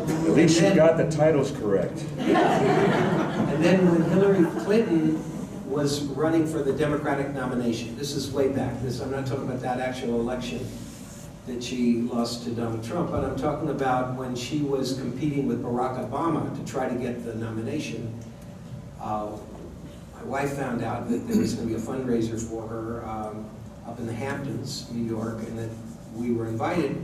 At least you got the titles correct. Yeah. And then when Hillary Clinton was running for the Democratic nomination, this is way back, I'm not talking about that actual election that she lost to Donald Trump, but I'm talking about when she was competing with Barack Obama to try to get the nomination. My wife found out that there was going to be a fundraiser for her up in the Hamptons, New York, and that we were invited.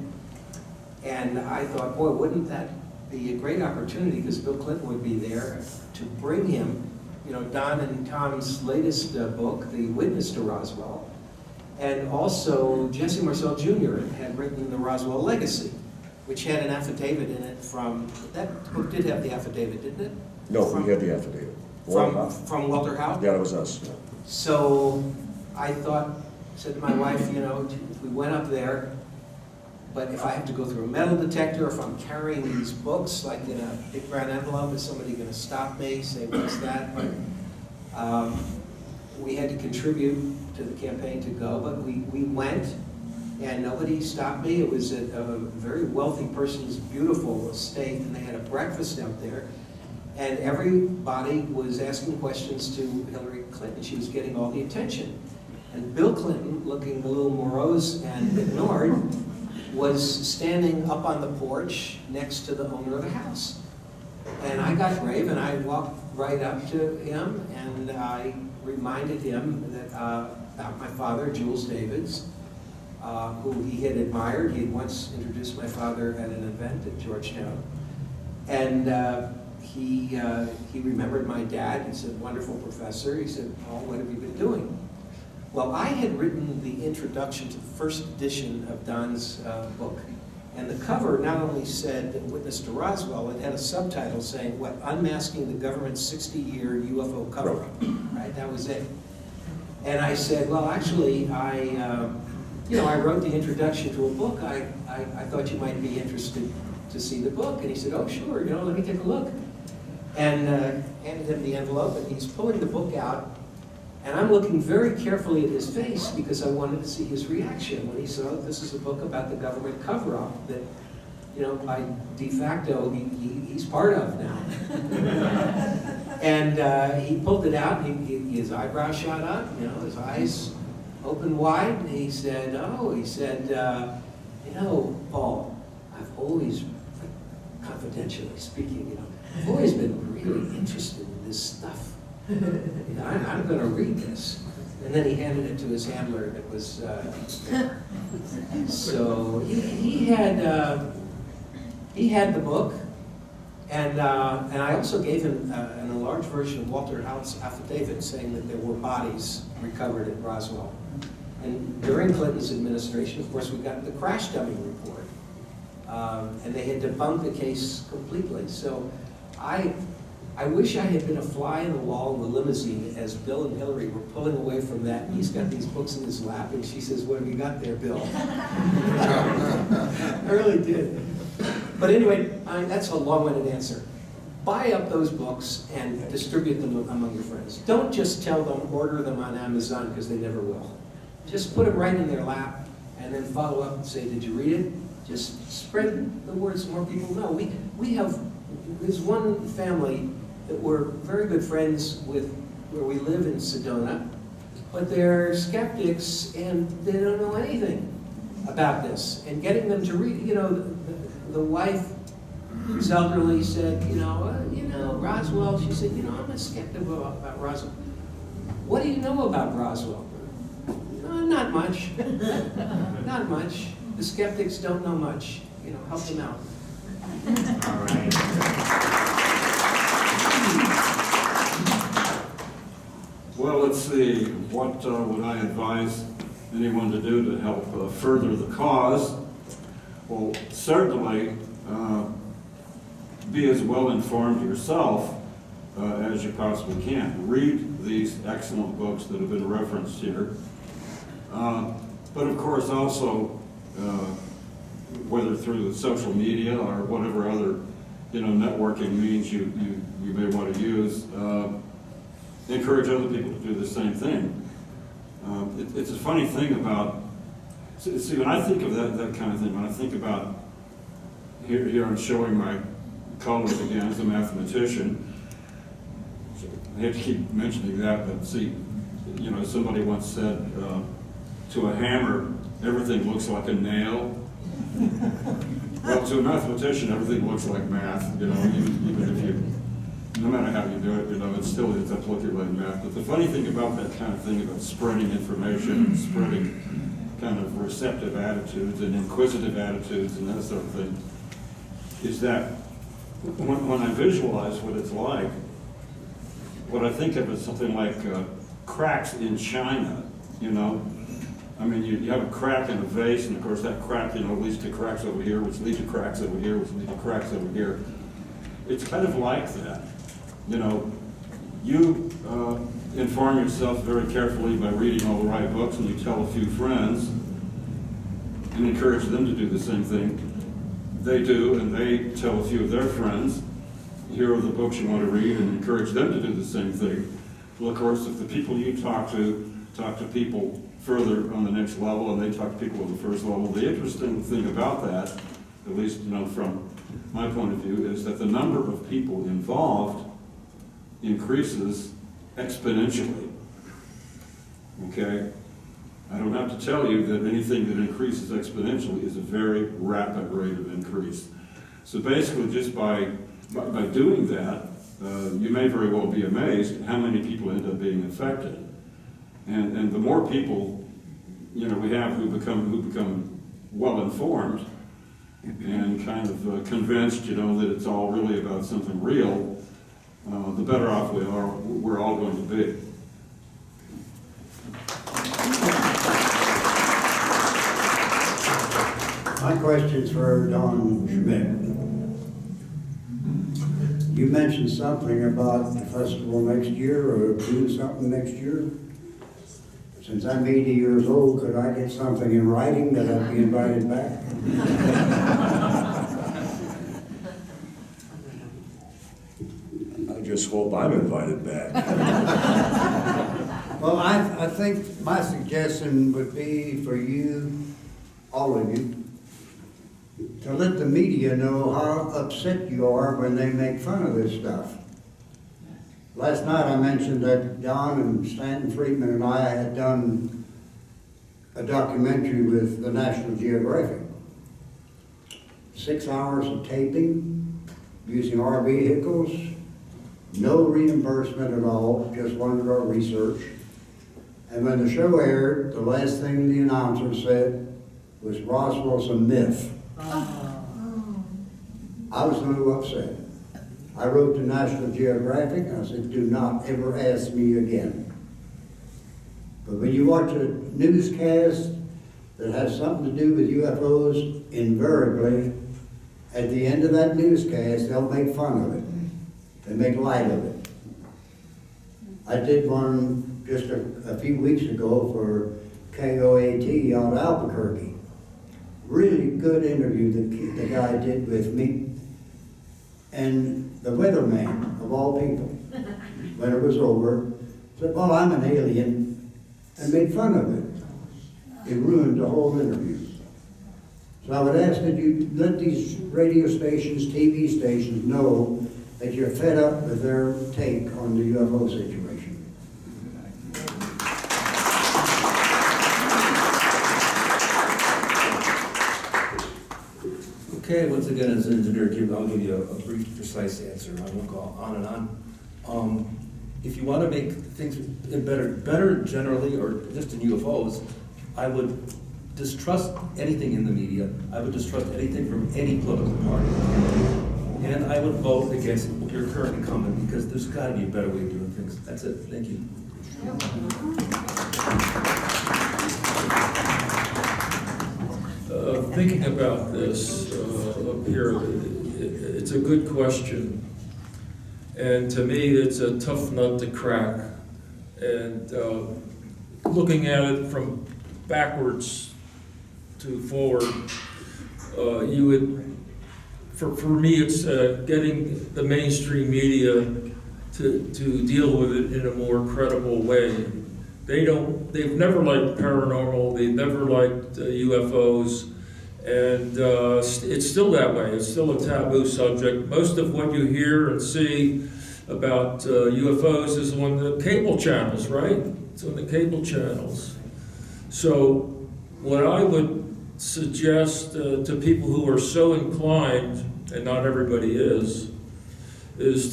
And I thought, boy, wouldn't that be a great opportunity, because Bill Clinton would be there, to bring him, you know, Don and Tom's latest book, The Witness to Roswell, and also Jesse Marcel Jr. had written The Roswell Legacy, which had an affidavit in it from, that book did have the affidavit, didn't it? No, we had the affidavit. From Walter Howe? Yeah, it was us. Yeah. So I said to my wife, you know, if we went up there, but if I have to go through a metal detector, if I'm carrying these books like in a big brown envelope, is somebody going to stop me, say, what's that? But we had to contribute to the campaign to go, but we went, and nobody stopped me. It was at a very wealthy person's beautiful estate, and they had a breakfast out there, and everybody was asking questions to Hillary Clinton. She was getting all the attention. And Bill Clinton, looking a little morose and ignored, was standing up on the porch next to the owner of the house. And I got brave, and I walked right up to him, and I reminded him that, about my father, Jules Davids, who he had admired. He had once introduced my father at an event at Georgetown. And he remembered my dad. He said, wonderful professor. He said, Paul, what have you been doing? Well, I had written the introduction to the first edition of Don's book. And the cover not only said Witness to Roswell, it had a subtitle saying, what, Unmasking the Government's 60-Year UFO Cover-Up. Right, that was it. And I said, well, actually, I wrote the introduction to a book. I thought you might be interested to see the book. And he said, oh, sure, you know, let me take a look. And handed him the envelope, and he's pulling the book out. And I'm looking very carefully at his face because I wanted to see his reaction when he saw that this is a book about the government cover-up that, you know, by de facto, he's part of now. And he pulled it out, and his eyebrows shot up, you know, his eyes opened wide, and he said, you know, Paul, I've always, like, confidentially speaking, you know, I've always been really interested in this stuff. You know, I'm going to read this. And then he handed it to his handler that was there. So he had the book, and I also gave him an enlarged version of Walter Howe's affidavit saying that there were bodies recovered at Roswell. And during Clinton's administration, of course, we got the crash dummy report, and they had debunked the case completely. So I wish I had been a fly in the wall in the limousine as Bill and Hillary were pulling away from that. And he's got these books in his lap, and she says, what have you got there, Bill? I really did. But anyway, that's a long-winded answer. Buy up those books and distribute them among your friends. Don't just tell them, order them on Amazon, because they never will. Just put them right in their lap and then follow up and say, did you read it? Just spread the word so more people know. We have, there's one family that we're very good friends with where we live in Sedona, but they're skeptics and they don't know anything about this. And getting them to read, you know, the wife who's elderly said, Roswell, she said, I'm a skeptic about Roswell. What do you know about Roswell? Not much. Not much. The skeptics don't know much. Help them out. All right. Well, let's see, what would I advise anyone to do to help further the cause? Well, certainly be as well informed yourself as you possibly can. Read these excellent books that have been referenced here. But of course also, whether through the social media or whatever other networking means you may want to use, encourage other people to do the same thing. It's a funny thing about, see, when I think of that kind of thing, when I think about, here I'm showing my colors again as a mathematician. I hate to keep mentioning that, but see, somebody once said, to a hammer, everything looks like a nail. Well, to a mathematician, everything looks like math, even if you, no matter how you do it, it still ends up looking like math. But the funny thing about that kind of thing, about spreading information and spreading kind of receptive attitudes and inquisitive attitudes and that sort of thing, is that when I visualize what it's like, what I think of is something like cracks in China, I mean, you have a crack in a vase, and of course that crack, leads to cracks over here, which lead to cracks over here, which lead to cracks over here. It's kind of like that. You inform yourself very carefully by reading all the right books, and you tell a few friends and encourage them to do the same thing. They do, and they tell a few of their friends. Here are the books you want to read, and encourage them to do the same thing. Well, of course, if the people you talk to people further on the next level, and they talk to people on the first level, the interesting thing about that, at least from my point of view, is that the number of people involved increases exponentially. Okay? I don't have to tell you that anything that increases exponentially is a very rapid rate of increase. So basically, just by doing that, you may very well be amazed at how many people end up being affected. And the more people, we have who become well informed and kind of convinced, that it's all really about something real, the better off we're all going to be. My question's for Don Schmitt. You mentioned something about the festival next year, or doing something next year. Since I'm 80 years old, could I get something in writing that I'd be invited back? I just hope I'm invited back. Well, I think my suggestion would be for you, all of you, to let the media know how upset you are when they make fun of this stuff. Last night I mentioned that Don and Stanton Friedman and I had done a documentary with the National Geographic. 6 hours of taping, using our vehicles, no reimbursement at all, just wanted our research. And when the show aired, the last thing the announcer said was, "Roswell's a myth." I was a little upset. I wrote to National Geographic, and I said, "Do not ever ask me again." But when you watch a newscast that has something to do with UFOs, invariably, at the end of that newscast, they'll make fun of it. They make light of it. I did one just a few weeks ago for KOAT out of Albuquerque. really good interview that the guy did with me. And the weatherman, of all people, when it was over, said, well, I'm an alien, and made fun of it. It ruined the whole interview. So I would ask that you let these radio stations, TV stations know that you're fed up with their take on the UFO situation. Okay, once again, as an engineer, I'll give you a brief, precise answer. I won't go on and on. If you want to make things better generally, or just in UFOs, I would distrust anything in the media. I would distrust anything from any political party. And I would vote against your current incumbent, because there's got to be a better way of doing things. That's it. Thank you. Thinking about this up here, it's a good question. And to me, it's a tough nut to crack. And looking at it from backwards to forward, you would, for me, it's getting the mainstream media to deal with it in a more credible way. They've never liked paranormal, they've never liked UFOs, and it's still that way. It's still a taboo subject. Most of what you hear and see about UFOs is on the cable channels, right? It's on the cable channels. So what I would suggest to people who are so inclined, and not everybody is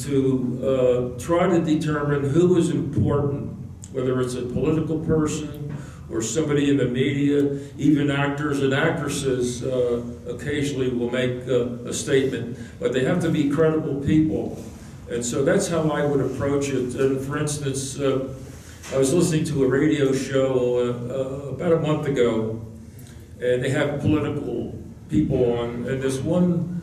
to try to determine who is important, whether it's a political person or somebody in the media. Even actors and actresses occasionally will make a statement, but they have to be credible people. And so that's how I would approach it. And for instance, I was listening to a radio show about a month ago, and they have political people on, and this one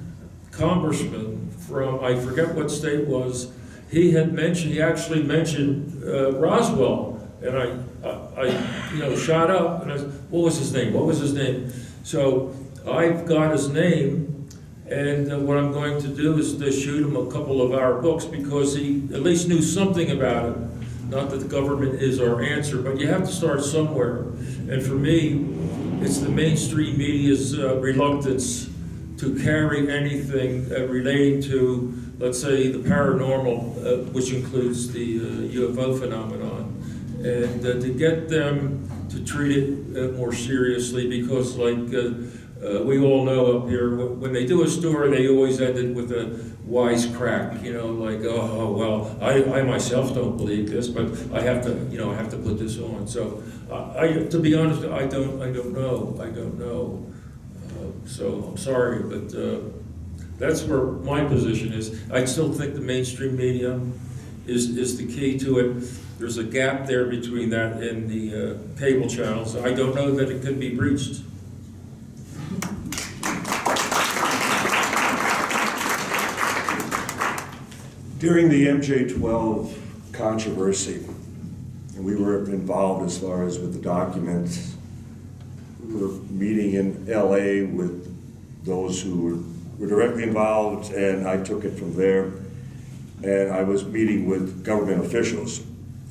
congressman from, I forget what state it was, he actually mentioned Roswell, and I shot up, and I said, what was his name? So I've got his name, and what I'm going to do is to shoot him a couple of our books, because he at least knew something about it. Not that the government is our answer, but you have to start somewhere. And for me, it's the mainstream media's reluctance to carry anything relating to, let's say, the paranormal, which includes the UFO phenomenon, and to get them to treat it more seriously, because we all know up here, when they do a story, they always end it with a wisecrack, like, oh, well, I myself don't believe this, but I have to put this on. So, to be honest, I don't know. So I'm sorry, but that's where my position is. I still think the mainstream media is the key to it. There's a gap there between that and the cable channels. I don't know that it can be breached. During the MJ-12 controversy, and we were involved as far as with the documents, we were meeting in LA with those who were directly involved, and I took it from there. And I was meeting with government officials.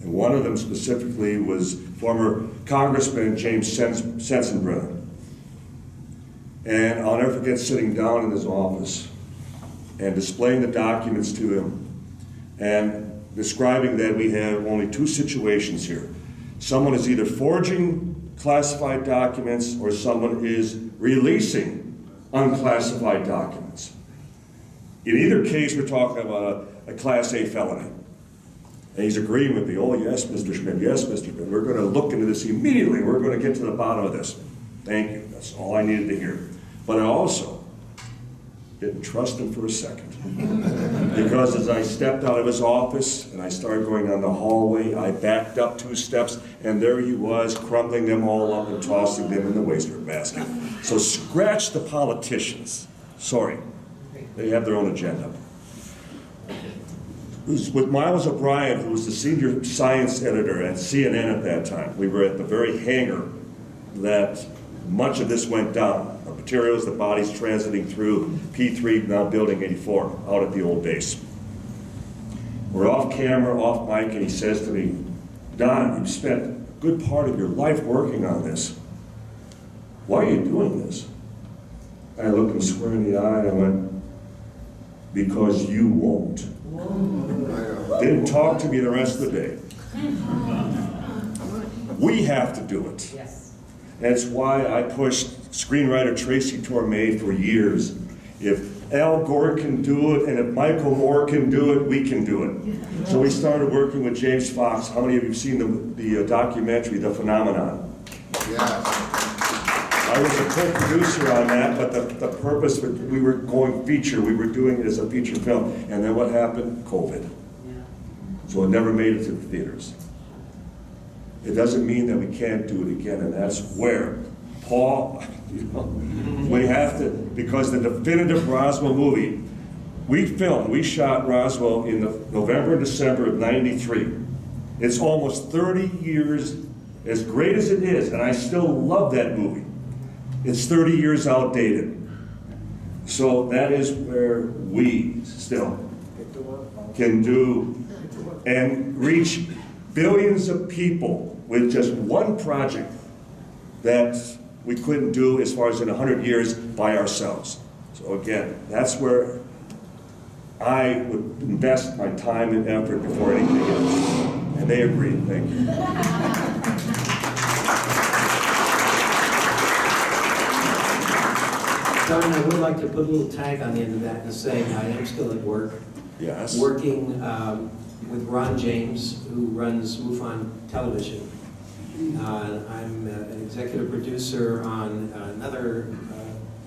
And one of them specifically was former Congressman James Sensenbrenner. And I'll never forget sitting down in his office and displaying the documents to him and describing that we have only two situations here. Someone is either forging classified documents or someone is releasing unclassified documents. In either case, we're talking about a Class A felony. And he's agreeing with me, oh yes, Mr. Schmitt, yes, Mr. Schmitt, we're gonna look into this immediately, we're gonna get to the bottom of this. Thank you, that's all I needed to hear. But I also didn't trust him for a second. Because as I stepped out of his office and I started going down the hallway, I backed up 2 steps, and there he was, crumbling them all up and tossing them in the wastebasket. So scratch the politicians. Sorry, they have their own agenda. It was with Miles O'Brien, who was the senior science editor at CNN at that time. We were at the very hangar that much of this went down. The materials, the bodies transiting through P3, now Building 84, out at the old base. We're off camera, off mic, and he says to me, Don, you've spent a good part of your life working on this. Why are you doing this? I looked him square in the eye and I went, because you won't. Didn't talk to me the rest of the day. We have to do it. Yes. That's why I pushed screenwriter Tracy Torme for years. If Al Gore can do it, and if Michael Moore can do it, we can do it. So we started working with James Fox. How many of you have seen the documentary, The Phenomenon? Yes. I was a co-producer on that, but the purpose, we were going feature. We were doing it as a feature film. And then what happened? COVID. So it never made it to the theaters. It doesn't mean that we can't do it again, and that's where Paul, we have to, because the definitive Roswell movie, we shot Roswell in November and December of '93. It's almost 30 years, as great as it is, and I still love that movie. It's 30 years outdated. So that is where we still can do and reach billions of people with just one project that we couldn't do as far as in 100 years by ourselves. So again, that's where I would invest my time and effort before anything else. And they agree. Thank you. Don, I would like to put a little tag on the end of that and say I am still at work. Yes. Working with Ron James, who runs MUFON Television. I'm an executive producer on another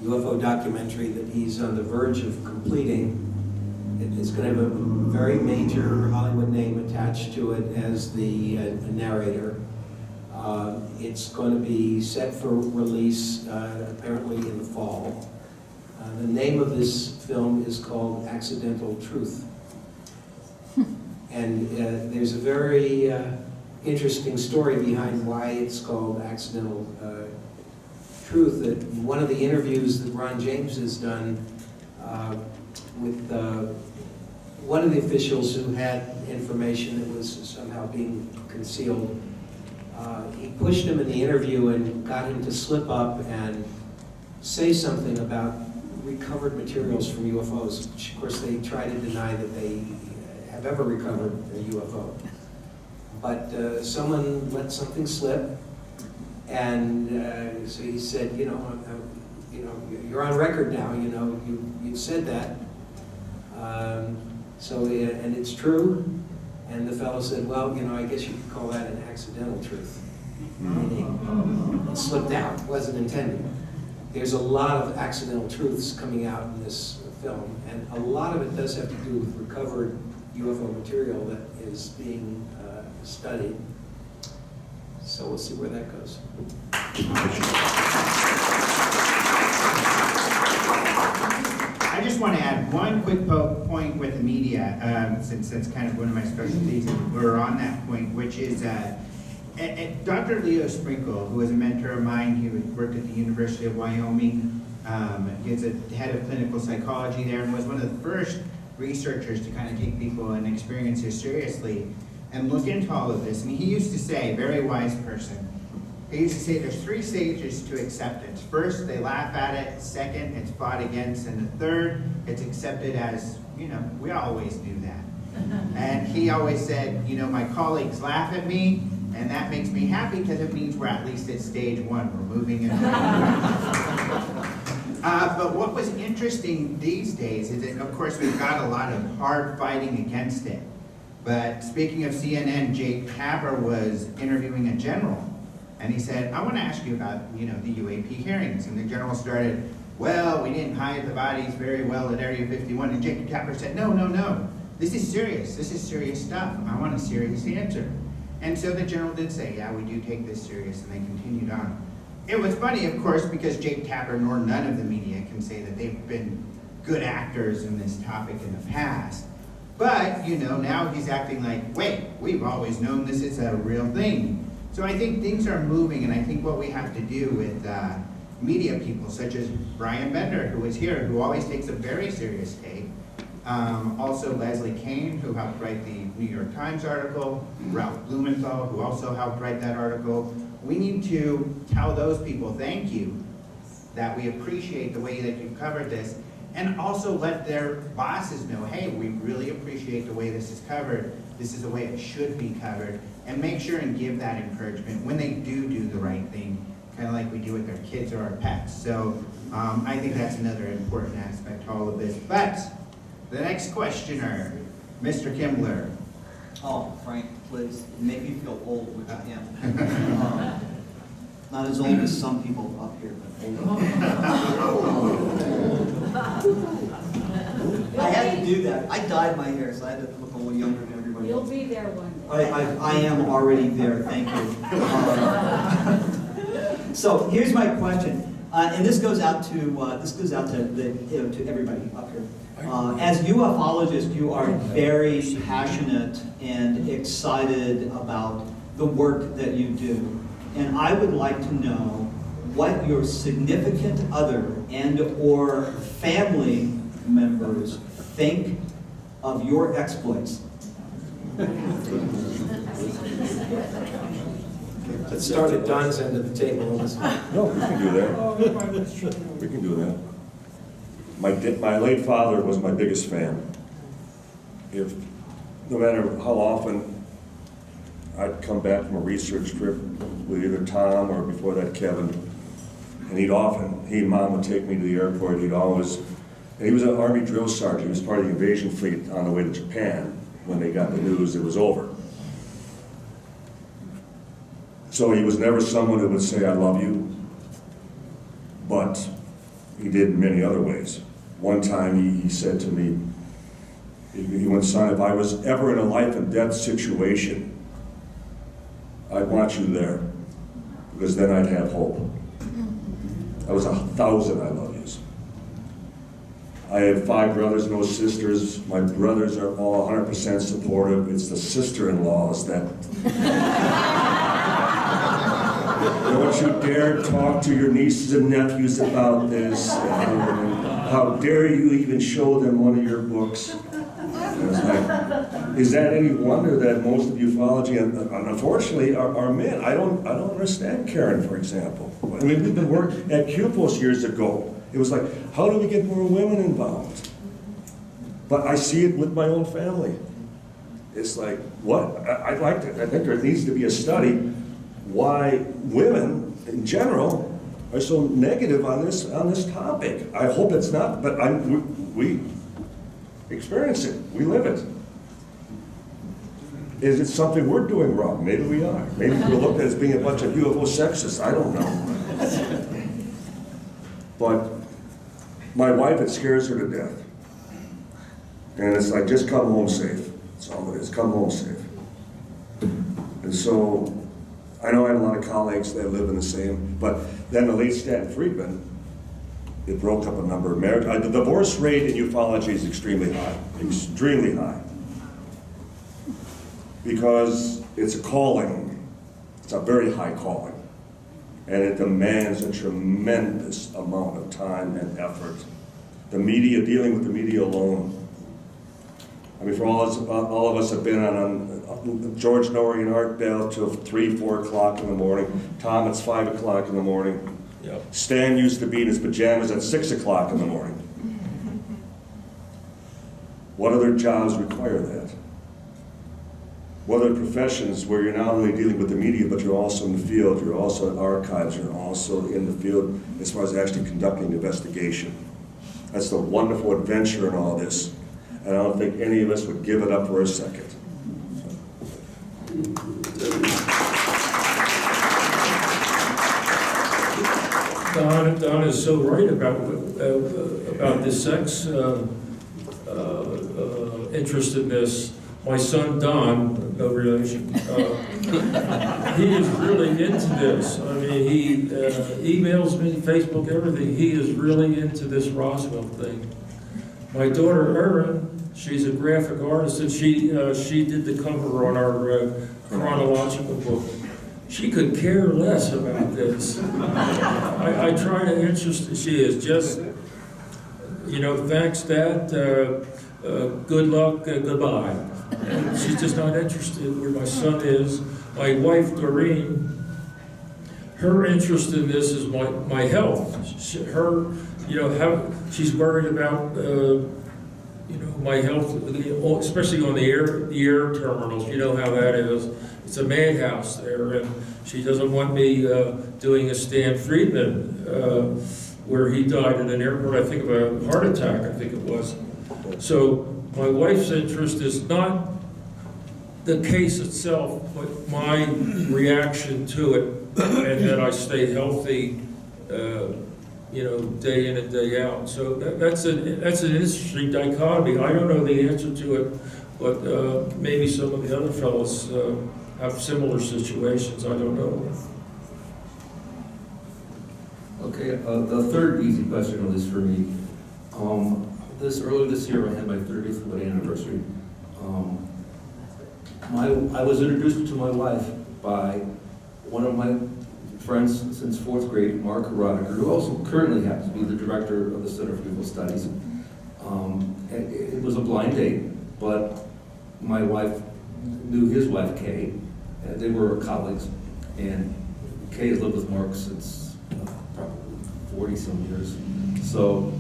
UFO documentary that he's on the verge of completing. It's going to have a very major Hollywood name attached to it as the narrator. It's going to be set for release apparently in the fall. The name of this film is called Accidental Truth. And there's a very interesting story behind why it's called Accidental Truth. That one of the interviews that Ron James has done with one of the officials who had information that was somehow being concealed, he pushed him in the interview and got him to slip up and say something about recovered materials from UFOs, which of course they try to deny that they have ever recovered a UFO. But someone let something slip, and so he said, you're on record now, you said that. And it's true. And the fellow said, well, I guess you could call that an accidental truth. Meaning it slipped out, wasn't intended. There's a lot of accidental truths coming out in this film, and a lot of it does have to do with recovered UFO material that is being studied. So we'll see where that goes. I just want to add one quick point with the media, since that's kind of one of my specialties, and we're on that point, which is Dr. Leo Sprinkle, who was a mentor of mine. He worked at the University of Wyoming. He's a head of clinical psychology there, and was one of the first researchers to kind of take people and experiences seriously and look into all of this. And he used to say, very wise person, he used to say there's 3 stages to acceptance. First, they laugh at it. Second, it's fought against. And the third, it's accepted as, we always knew that. And he always said, my colleagues laugh at me, and that makes me happy because it means we're at least at stage 1. We're moving in the right direction. But what was interesting these days is that, of course, we've got a lot of hard fighting against it. But speaking of CNN, Jake Tapper was interviewing a general, and he said, I want to ask you about, the UAP hearings. And the general started, well, we didn't hide the bodies very well at Area 51. And Jake Tapper said, no. This is serious. This is serious stuff. I want a serious answer. And so the general did say, yeah, we do take this serious, and they continued on. It was funny, of course, because Jake Tapper nor none of the media can say that they've been good actors in this topic in the past. But, now he's acting like, wait, we've always known this is a real thing. So I think things are moving, and I think what we have to do with media people such as Brian Bender, who is here, who always takes a very serious take. Also Leslie Kane, who helped write the New York Times article, Ralph Blumenthal, who also helped write that article. We need to tell those people thank you, that we appreciate the way that you've covered this, and also let their bosses know, hey, we really appreciate the way this is covered. This is the way it should be covered, and make sure and give that encouragement when they do the right thing, kind of like we do with our kids or our pets. So I think that's another important aspect to all of this. But the next questioner, Mr. Kimbler. Oh, Frank, please, you make me feel old, which I am. Not as old as some people up here, but older. I had to do that. I dyed my hair, so I had to look a little younger than everybody You'll else. be there one day. I am already there, thank you. So here's my question, and this goes out to to everybody up here. As ufologists, you are very passionate and excited about the work that you do, and I would like to know what your significant other and/or family members think of your exploits. Let's start at Don's end of the table. No, we can do that. We can do that. My late father was my biggest fan. No matter how often I'd come back from a research trip with either Tom or before that Kevin, and he and Mom would take me to the airport. And he was an Army drill sergeant. He was part of the invasion fleet on the way to Japan when they got the news it was over. So he was never someone who would say, I love you, but he did in many other ways. One time he said to me, he went, son, if I was ever in a life and death situation, I'd want you there, because then I'd have hope. That was 1,000 I love yous. I have 5 brothers, no sisters. My brothers are all 100% supportive. It's the sister-in-laws that... Don't you dare talk to your nieces and nephews about this. How dare you even show them one of your books? And it's like, is that any wonder that most of ufology, and unfortunately, are men? I don't understand Karen, for example. I mean, we've been working at QPOS years ago. It was like, how do we get more women involved? But I see it with my own family. It's like, what? I think there needs to be a study why women in general are so negative on this topic. I hope it's not, but we experience it. We live it. Is it something we're doing wrong? Maybe we are. Maybe we're looked at as being a bunch of UFO sexists. I don't know. But my wife, it scares her to death. And it's like, just come home safe. That's all it is. Come home safe. And so, I know I have a lot of colleagues that live in the same, but then the late Stan Friedman, it broke up a number of marriages. The divorce rate in ufology is extremely high, because it's a calling. It's a very high calling, and it demands a tremendous amount of time and effort. The media, dealing with the media alone. I mean, for all of us have been on George Norrie and Art Bell till 3, 4 o'clock in the morning. Tom, it's 5 o'clock in the morning. Yep. Stan used to be in his pajamas at 6 o'clock in the morning. What other jobs require that? What other professions where you're not only dealing with the media, but you're also in the field, you're also in archives, you're also in the field as far as actually conducting the investigation. That's the wonderful adventure in all this. And I don't think any of us would give it up for a second. Don is so right about the sex interestedness. My son Don, no relation, he is really into this. I mean, he emails me, Facebook, everything. He is really into this Roswell thing. My daughter Erin, she's a graphic artist, and she did the cover on our chronological book. she could care less about this. I try to interest, she is just, you know, thanks Dad, good luck, goodbye. And she's just not interested where my son is. My wife, Doreen, her interest in this is my health. Her, you know, how she's worried about, you know, my health, especially on the air terminals. You know how that is. It's a madhouse there, and she doesn't want me doing a Stan Friedman, where he died in an airport, I think of a heart attack, I think it was. So my wife's interest is not the case itself, but my reaction to it, and that I stay healthy, you know, day in and day out. So that's an interesting dichotomy. I don't know the answer to it, but maybe some of the other fellows have similar situations. I don't know. Okay, the third easy question, at least for me. Earlier this year, I had my 30th wedding anniversary. I was introduced to my wife by one of my friends since 4th grade, Mark Roddicker, who also currently happens to be the director of the Center for UFO Studies. It was a blind date, but my wife knew his wife, Kay. They were colleagues, and Kay has lived with Mark since probably 40-some years. So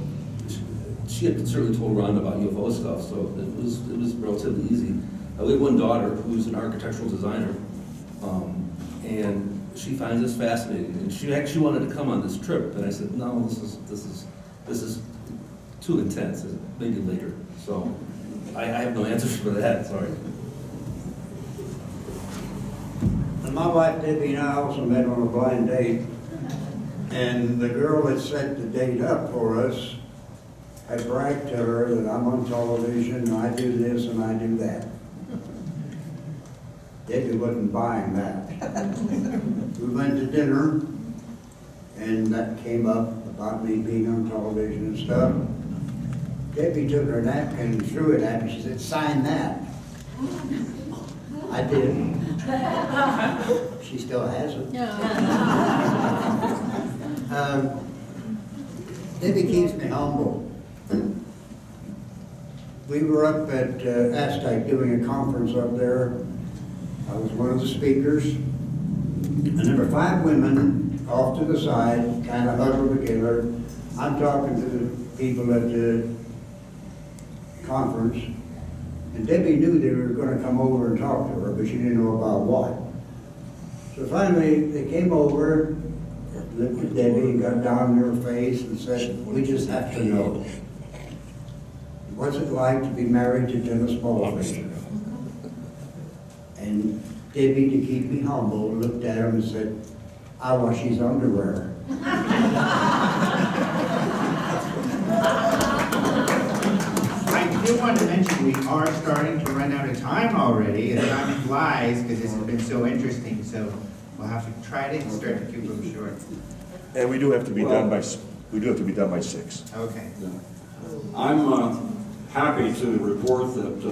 she had certainly told Ron about UFO stuff, so it was relatively easy. We have one daughter who's an architectural designer, and she finds this fascinating. And she actually wanted to come on this trip, and I said, no, this is too intense. Maybe later. So I have no answers for that. Sorry. And my wife Debbie and I also met on a blind date, and the girl that set the date up for us had bragged to her that I'm on television, and I do this and I do that. Debbie wasn't buying that. We went to dinner, and that came up about me being on television and stuff. Debbie took her napkin and threw it at me. She said, "Sign that." I did. She still has it. Debbie keeps me humble. We were up at Aztec doing a conference up there. I was one of the speakers, and there were 5 women off to the side, kind of huddled together. I'm talking to the people at the conference, and Debbie knew they were going to come over and talk to her, but she didn't know about what. So finally, they came over, looked at Debbie and got down in her face and said, "We just have to know. What's it like to be married to Dennis Baldwin?" And Debbie, to keep me humble, looked at him and said, "I wash his underwear." I do want to mention we are starting to run out of time already, and time flies because this has been so interesting. So we'll have to try to start to keep them short. And we do have to be done by 6. Okay. I'm happy to report that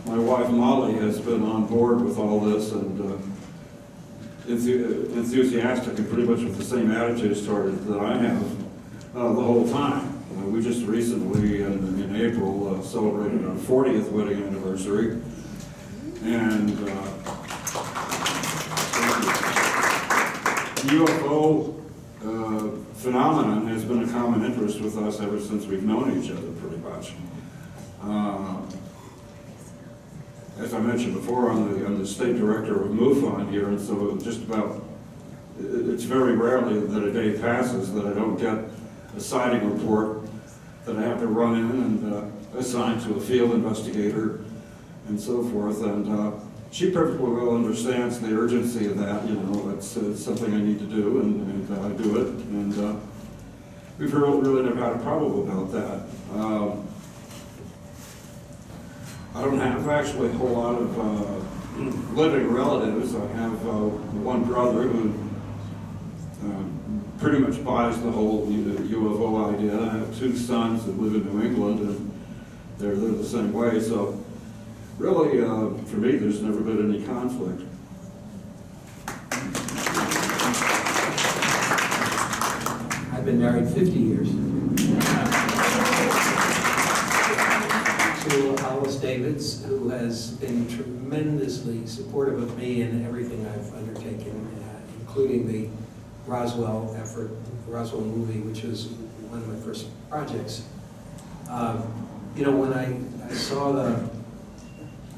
my wife Molly has been on board with all this and enthusiastic and pretty much with the same attitude that I have the whole time. We just recently, in April, celebrated our 40th wedding anniversary, and the UFO phenomenon has been a common interest with us ever since we've known each other, pretty much. As I mentioned before, I'm the state director of MUFON here, and so it's very rarely that a day passes that I don't get a sighting report that I have to run in and assign to a field investigator and so forth. And she perfectly well understands the urgency of that. You know, it's something I need to do, and I do it. And we've really never had a problem about that. I don't have actually a whole lot of living relatives. I have one brother who pretty much buys the whole UFO idea. I have 2 sons that live in New England, and they're the same way. So really, for me, there's never been any conflict. been married 50 years. To Alice Davids, who has been tremendously supportive of me in everything I've undertaken, including the Roswell effort, the Roswell movie, which was one of my first projects. You know, when I saw the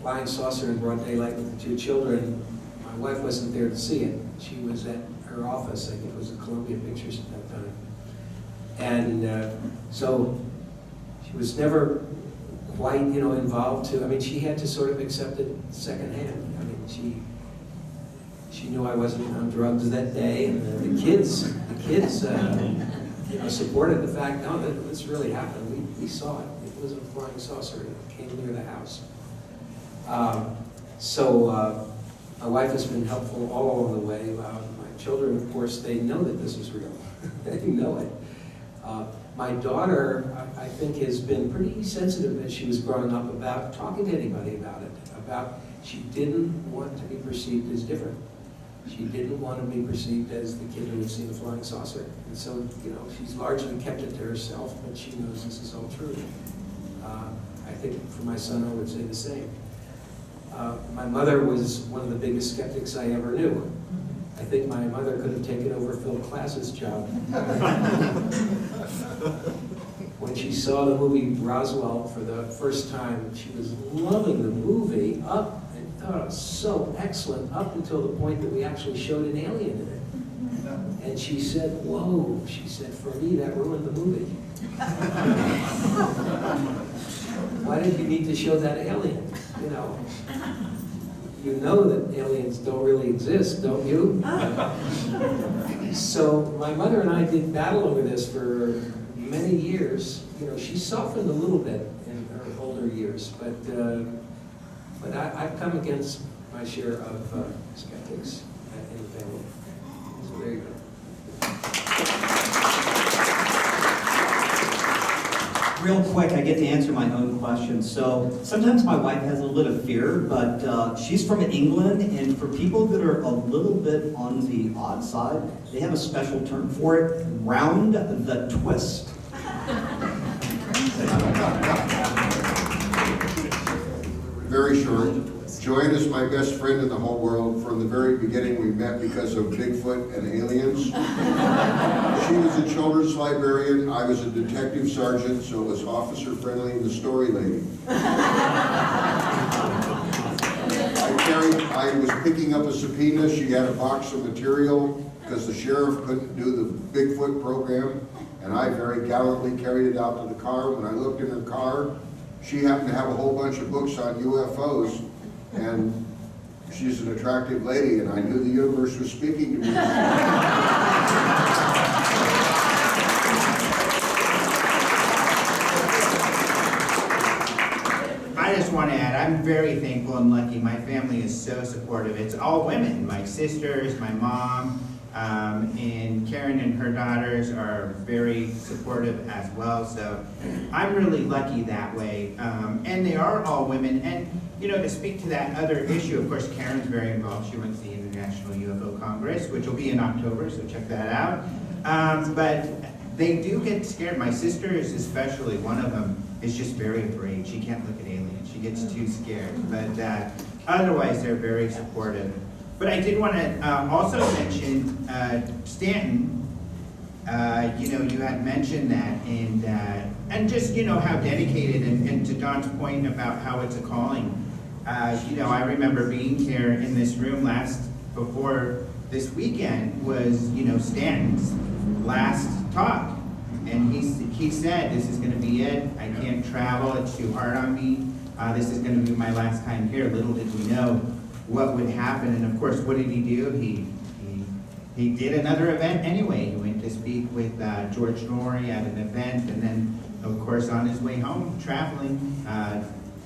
flying saucer in broad daylight with the two children, my wife wasn't there to see it. She was at her office, I think it was at Columbia Pictures at that time. And so she was never quite, you know, involved I mean, she had to sort of accept it secondhand. I mean, she knew I wasn't on drugs that day, and the kids, you know, supported the fact, no, that this really happened. We saw it. It was a flying saucer. It came near the house. My wife has been helpful all along the way. My children, of course, they know that this is real. They know it. My daughter, I think, has been pretty sensitive as she was growing up about talking to anybody about it. She didn't want to be perceived as different. She didn't want to be perceived as the kid who had seen a flying saucer. And so, you know, she's largely kept it to herself, but she knows this is all true. I think for my son, I would say the same. My mother was one of the biggest skeptics I ever knew. I think my mother could have taken over Phil Klass's job. When she saw the movie Roswell for the first time, she was loving the movie and thought it was so excellent up until the point that we actually showed an alien in it. And she said, whoa, she said, for me, that ruined the movie. Why did you need to show that alien? You know that aliens don't really exist, don't you? So my mother and I did battle over this for many years. She softened a little bit in her older years, but I've come against my share of skeptics in the family. So there you go. Real quick, I get to answer my own question. So sometimes my wife has a little bit of fear, but she's from England, and for people that are a little bit on the odd side, they have a special term for it, round the twist. Very short. Joanne is my best friend in the whole world. From the very beginning, we met because of Bigfoot and aliens. She was a children's librarian. I was a detective sergeant, so it was officer friendly and the story lady. I was picking up a subpoena. She had a box of material because the sheriff couldn't do the Bigfoot program, and I very gallantly carried it out to the car. When I looked in her car, she happened to have a whole bunch of books on UFOs, and she's an attractive lady, and I knew the universe was speaking to me. I just want to add, I'm very thankful and lucky. My family is so supportive. It's all women. My sisters, my mom, and Karen and her daughters are very supportive as well. So I'm really lucky that way. And they are all women. And to speak to that other issue, of course, Karen's very involved. She runs the International UFO Congress, which will be in October, so check that out. But they do get scared. My sister is especially, one of them is just very afraid. She can't look at aliens. She gets too scared. But otherwise, they're very supportive. But I did want to also mention Stanton. You had mentioned that, and just how dedicated, and to Don's point about how it's a calling. I remember being here in this room before this weekend was Stanton's last talk, and he said, "This is going to be it. I can't travel. It's too hard on me. This is going to be my last time here." Little did we know what would happen, and of course, what did he do? He did another event anyway. He went to speak with George Norrie at an event, and then, of course, on his way home, traveling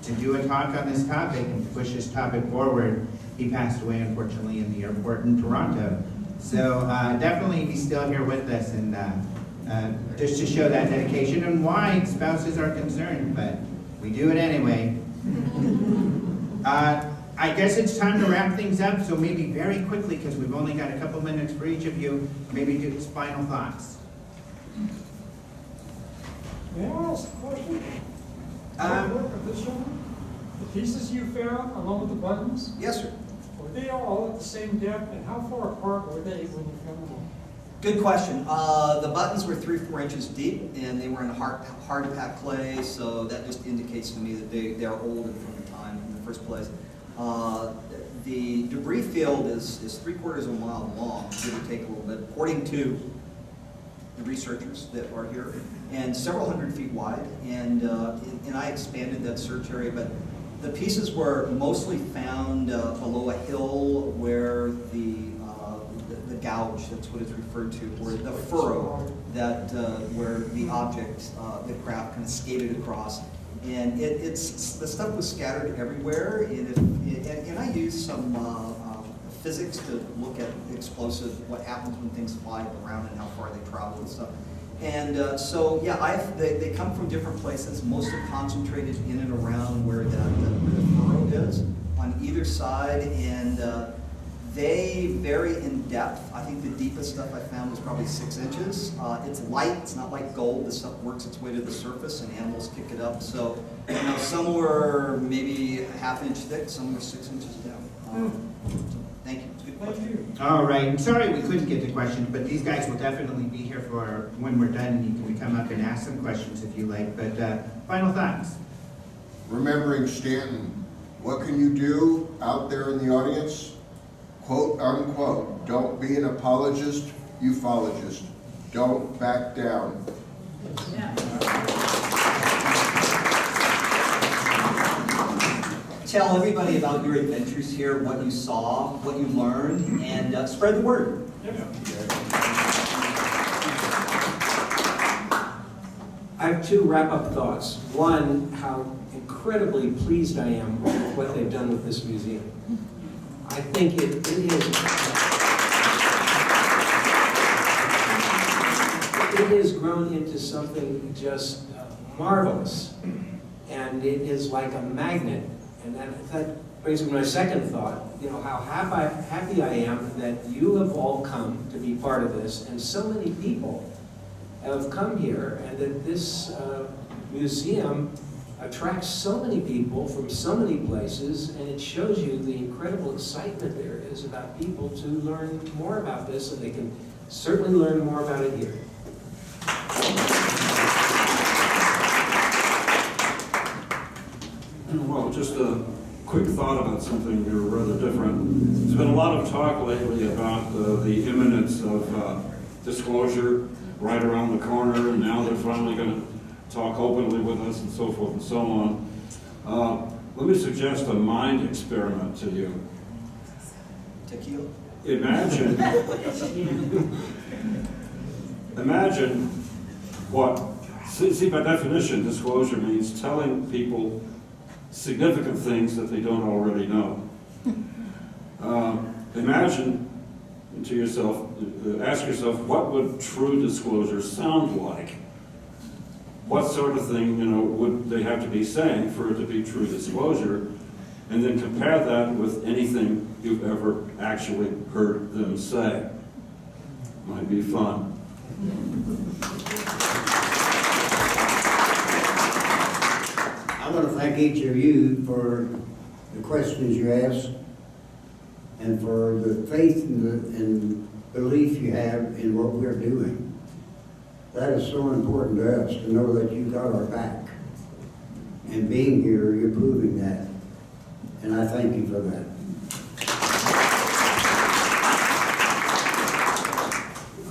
to do a talk on this topic and push this topic forward, he passed away, unfortunately, in the airport in Toronto. So definitely he's still here with us, and just to show that dedication and why spouses are concerned, but we do it anyway. I guess it's time to wrap things up, so maybe very quickly, because we've only got a couple minutes for each of you, maybe do his final thoughts. May I ask a question? Um, Of this gentleman? The pieces you found along with the buttons, Yes, sir. were they all at the same depth, and how far apart were they when you found them? Good question. The buttons were 3 or 4 inches deep, and they were in hard packed clay, so that just indicates to me that they are old and from the time in the first place. The debris field is 3/4 of a mile long, give or take a little bit, according to the researchers that are here, and several hundred feet wide. And I expanded that search area, but the pieces were mostly found below a hill where the gouge, that's what it's referred to, where the furrow that where the object, the craft kind of skated across. And the stuff was scattered everywhere, and I used some physics to look at explosive, what happens when things fly around and how far they travel and stuff. And so, yeah, they come from different places, mostly concentrated in and around where the furrow is on either side, and they vary in depth. I think the deepest stuff I found was probably 6 inches. It's light, it's not like gold. The stuff works its way to the surface and animals kick it up. So, you know, some were maybe a ½ inch thick, some were 6 inches down. So, thank you. It's a good question. Thank you. all right, I'm sorry we couldn't get to questions, but these guys will definitely be here for when we're done, and you can come up and ask some questions if you like. But final thoughts? Remembering Stanton, what can you do out there in the audience? Quote unquote, don't be an apologist, ufologist. Don't back down. Tell everybody about your adventures here, what you saw, what you learned, and spread the word. I have 2 wrap-up thoughts. One, how incredibly pleased I am with what they've done with this museum. I think it has grown into something just marvelous, and it is like a magnet. And that brings me to my second thought. You know, how happy I am that you have all come to be part of this, and so many people have come here, and that this museum attracts so many people from so many places, and it shows you the incredible excitement there is about people to learn more about this, and they can certainly learn more about it here. Well, just a quick thought about something rather different. There's been a lot of talk lately about the imminence of disclosure right around the corner, and now they're finally going to talk openly with us and so forth and so on. Let me suggest a mind experiment to you. Tequila? Imagine what, see, by definition, disclosure means telling people significant things that they don't already know. Imagine to yourself, ask yourself, what would true disclosure sound like? What sort of thing, you know, would they have to be saying for it to be true disclosure? And then compare that with anything you've ever actually heard them say. Might be fun. I want to thank each of you for the questions you asked and for the faith and belief you have in what we're doing. That is so important to us, to know that you got our back. And being here, you're proving that. And I thank you for that.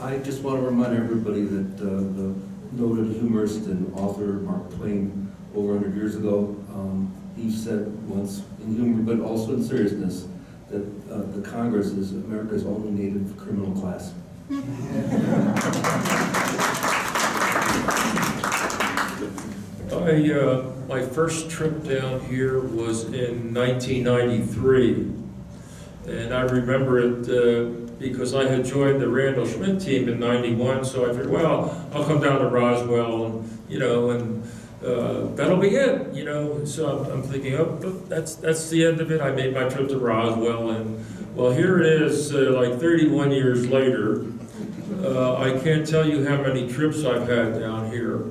I just want to remind everybody that the noted humorist and author Mark Twain, over 100 years ago, he said once, in humor but also in seriousness, that the Congress is America's only native criminal class. My first trip down here was in 1993, and I remember it because I had joined the Randall Schmitt team in '91, so I figured, well, I'll come down to Roswell, and you know, and that'll be it, you know. So I'm thinking, oh, that's the end of it. I made my trip to Roswell, and well, here it is, like 31 years later. I can't tell you how many trips I've had down here,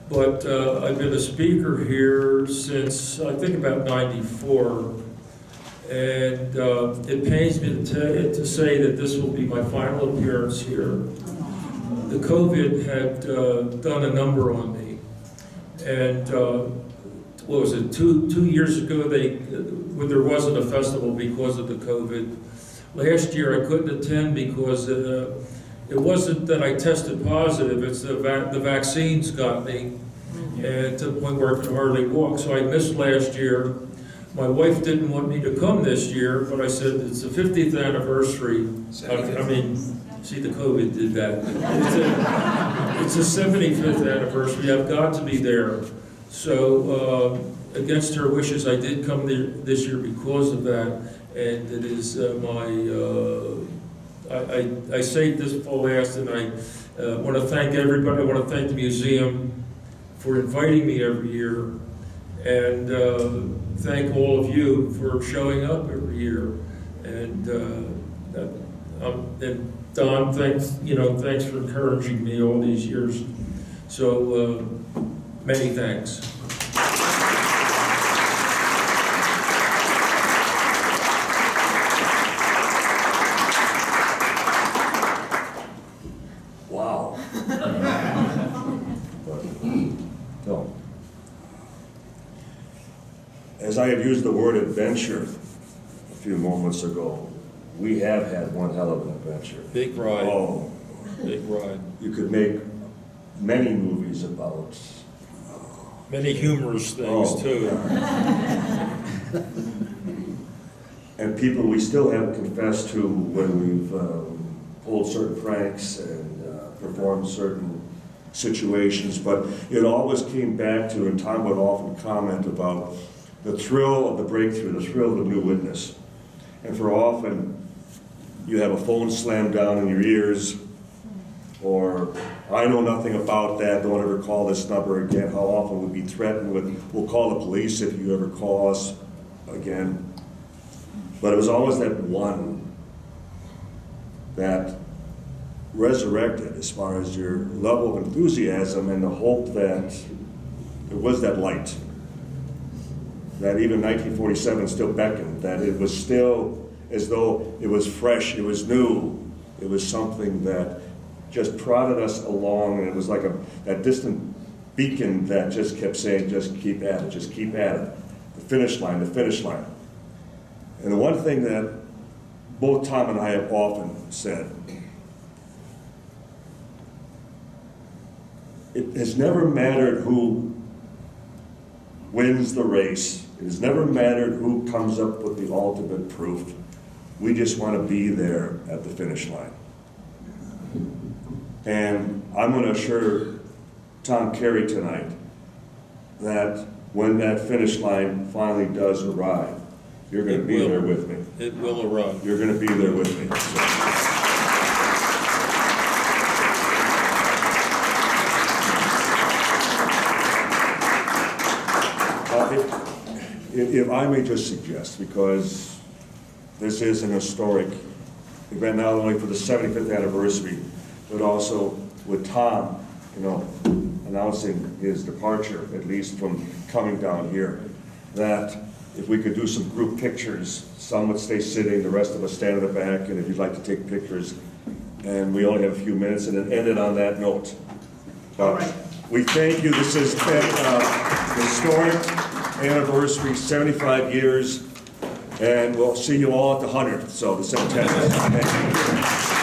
but I've been a speaker here since, I think, about '94. And it pains me to say that this will be my final appearance here. The COVID had done a number on me. And what was it, two years ago, there wasn't a festival because of the COVID. Last year I couldn't attend because it wasn't that I tested positive, it's the vaccines got me, and to the point where I could hardly walk. So I missed last year. My wife didn't want me to come this year, but I said, it's the 50th anniversary. I mean, see, the COVID did that. It's the 75th anniversary. I've got to be there. So against her wishes, I did come there this year because of that. And it is I saved this for last, and I want to thank everybody. I want to thank the museum for inviting me every year. And thank all of you for showing up every year. And Don, thanks for encouraging me all these years. So many thanks. Wow. No. As I had used the word adventure a few moments ago, we have had one hell of an adventure. Big ride. Oh. Big ride. You could make many movies about. Many humorous things, too. And people we still haven't confessed to when we've pulled certain pranks and performed certain situations, but it always came back to, and Tom would often comment about the thrill of the breakthrough, the thrill of the new witness. And for often, you have a phone slammed down in your ears, or I know nothing about that, don't ever call this number again. How often we'd be threatened with, we'll call the police if you ever call us again. But it was always that one that resurrected as far as your level of enthusiasm and the hope that it was that light. That even 1947 still beckoned, that it was still as though it was fresh, it was new, it was something that just prodded us along, and it was like that distant beacon that just kept saying, just keep at it, just keep at it. The finish line, the finish line. And the one thing that both Tom and I have often said, it has never mattered who wins the race. It has never mattered who comes up with the ultimate proof. We just want to be there at the finish line. And I'm going to assure Tom Kerry tonight that when that finish line finally does arrive, you're going to be there with me. It will arrive. You're going to be there with me. If I may just suggest, because this is an historic event, not only for the 75th anniversary, but also with Tom, announcing his departure, at least from coming down here, that if we could do some group pictures, some would stay sitting, the rest of us stand in the back, and if you'd like to take pictures, and we only have a few minutes, and then end it on that note. But we thank you. This has been historic anniversary, 75 years, and we'll see you all at the 100th, so the September. Thank you.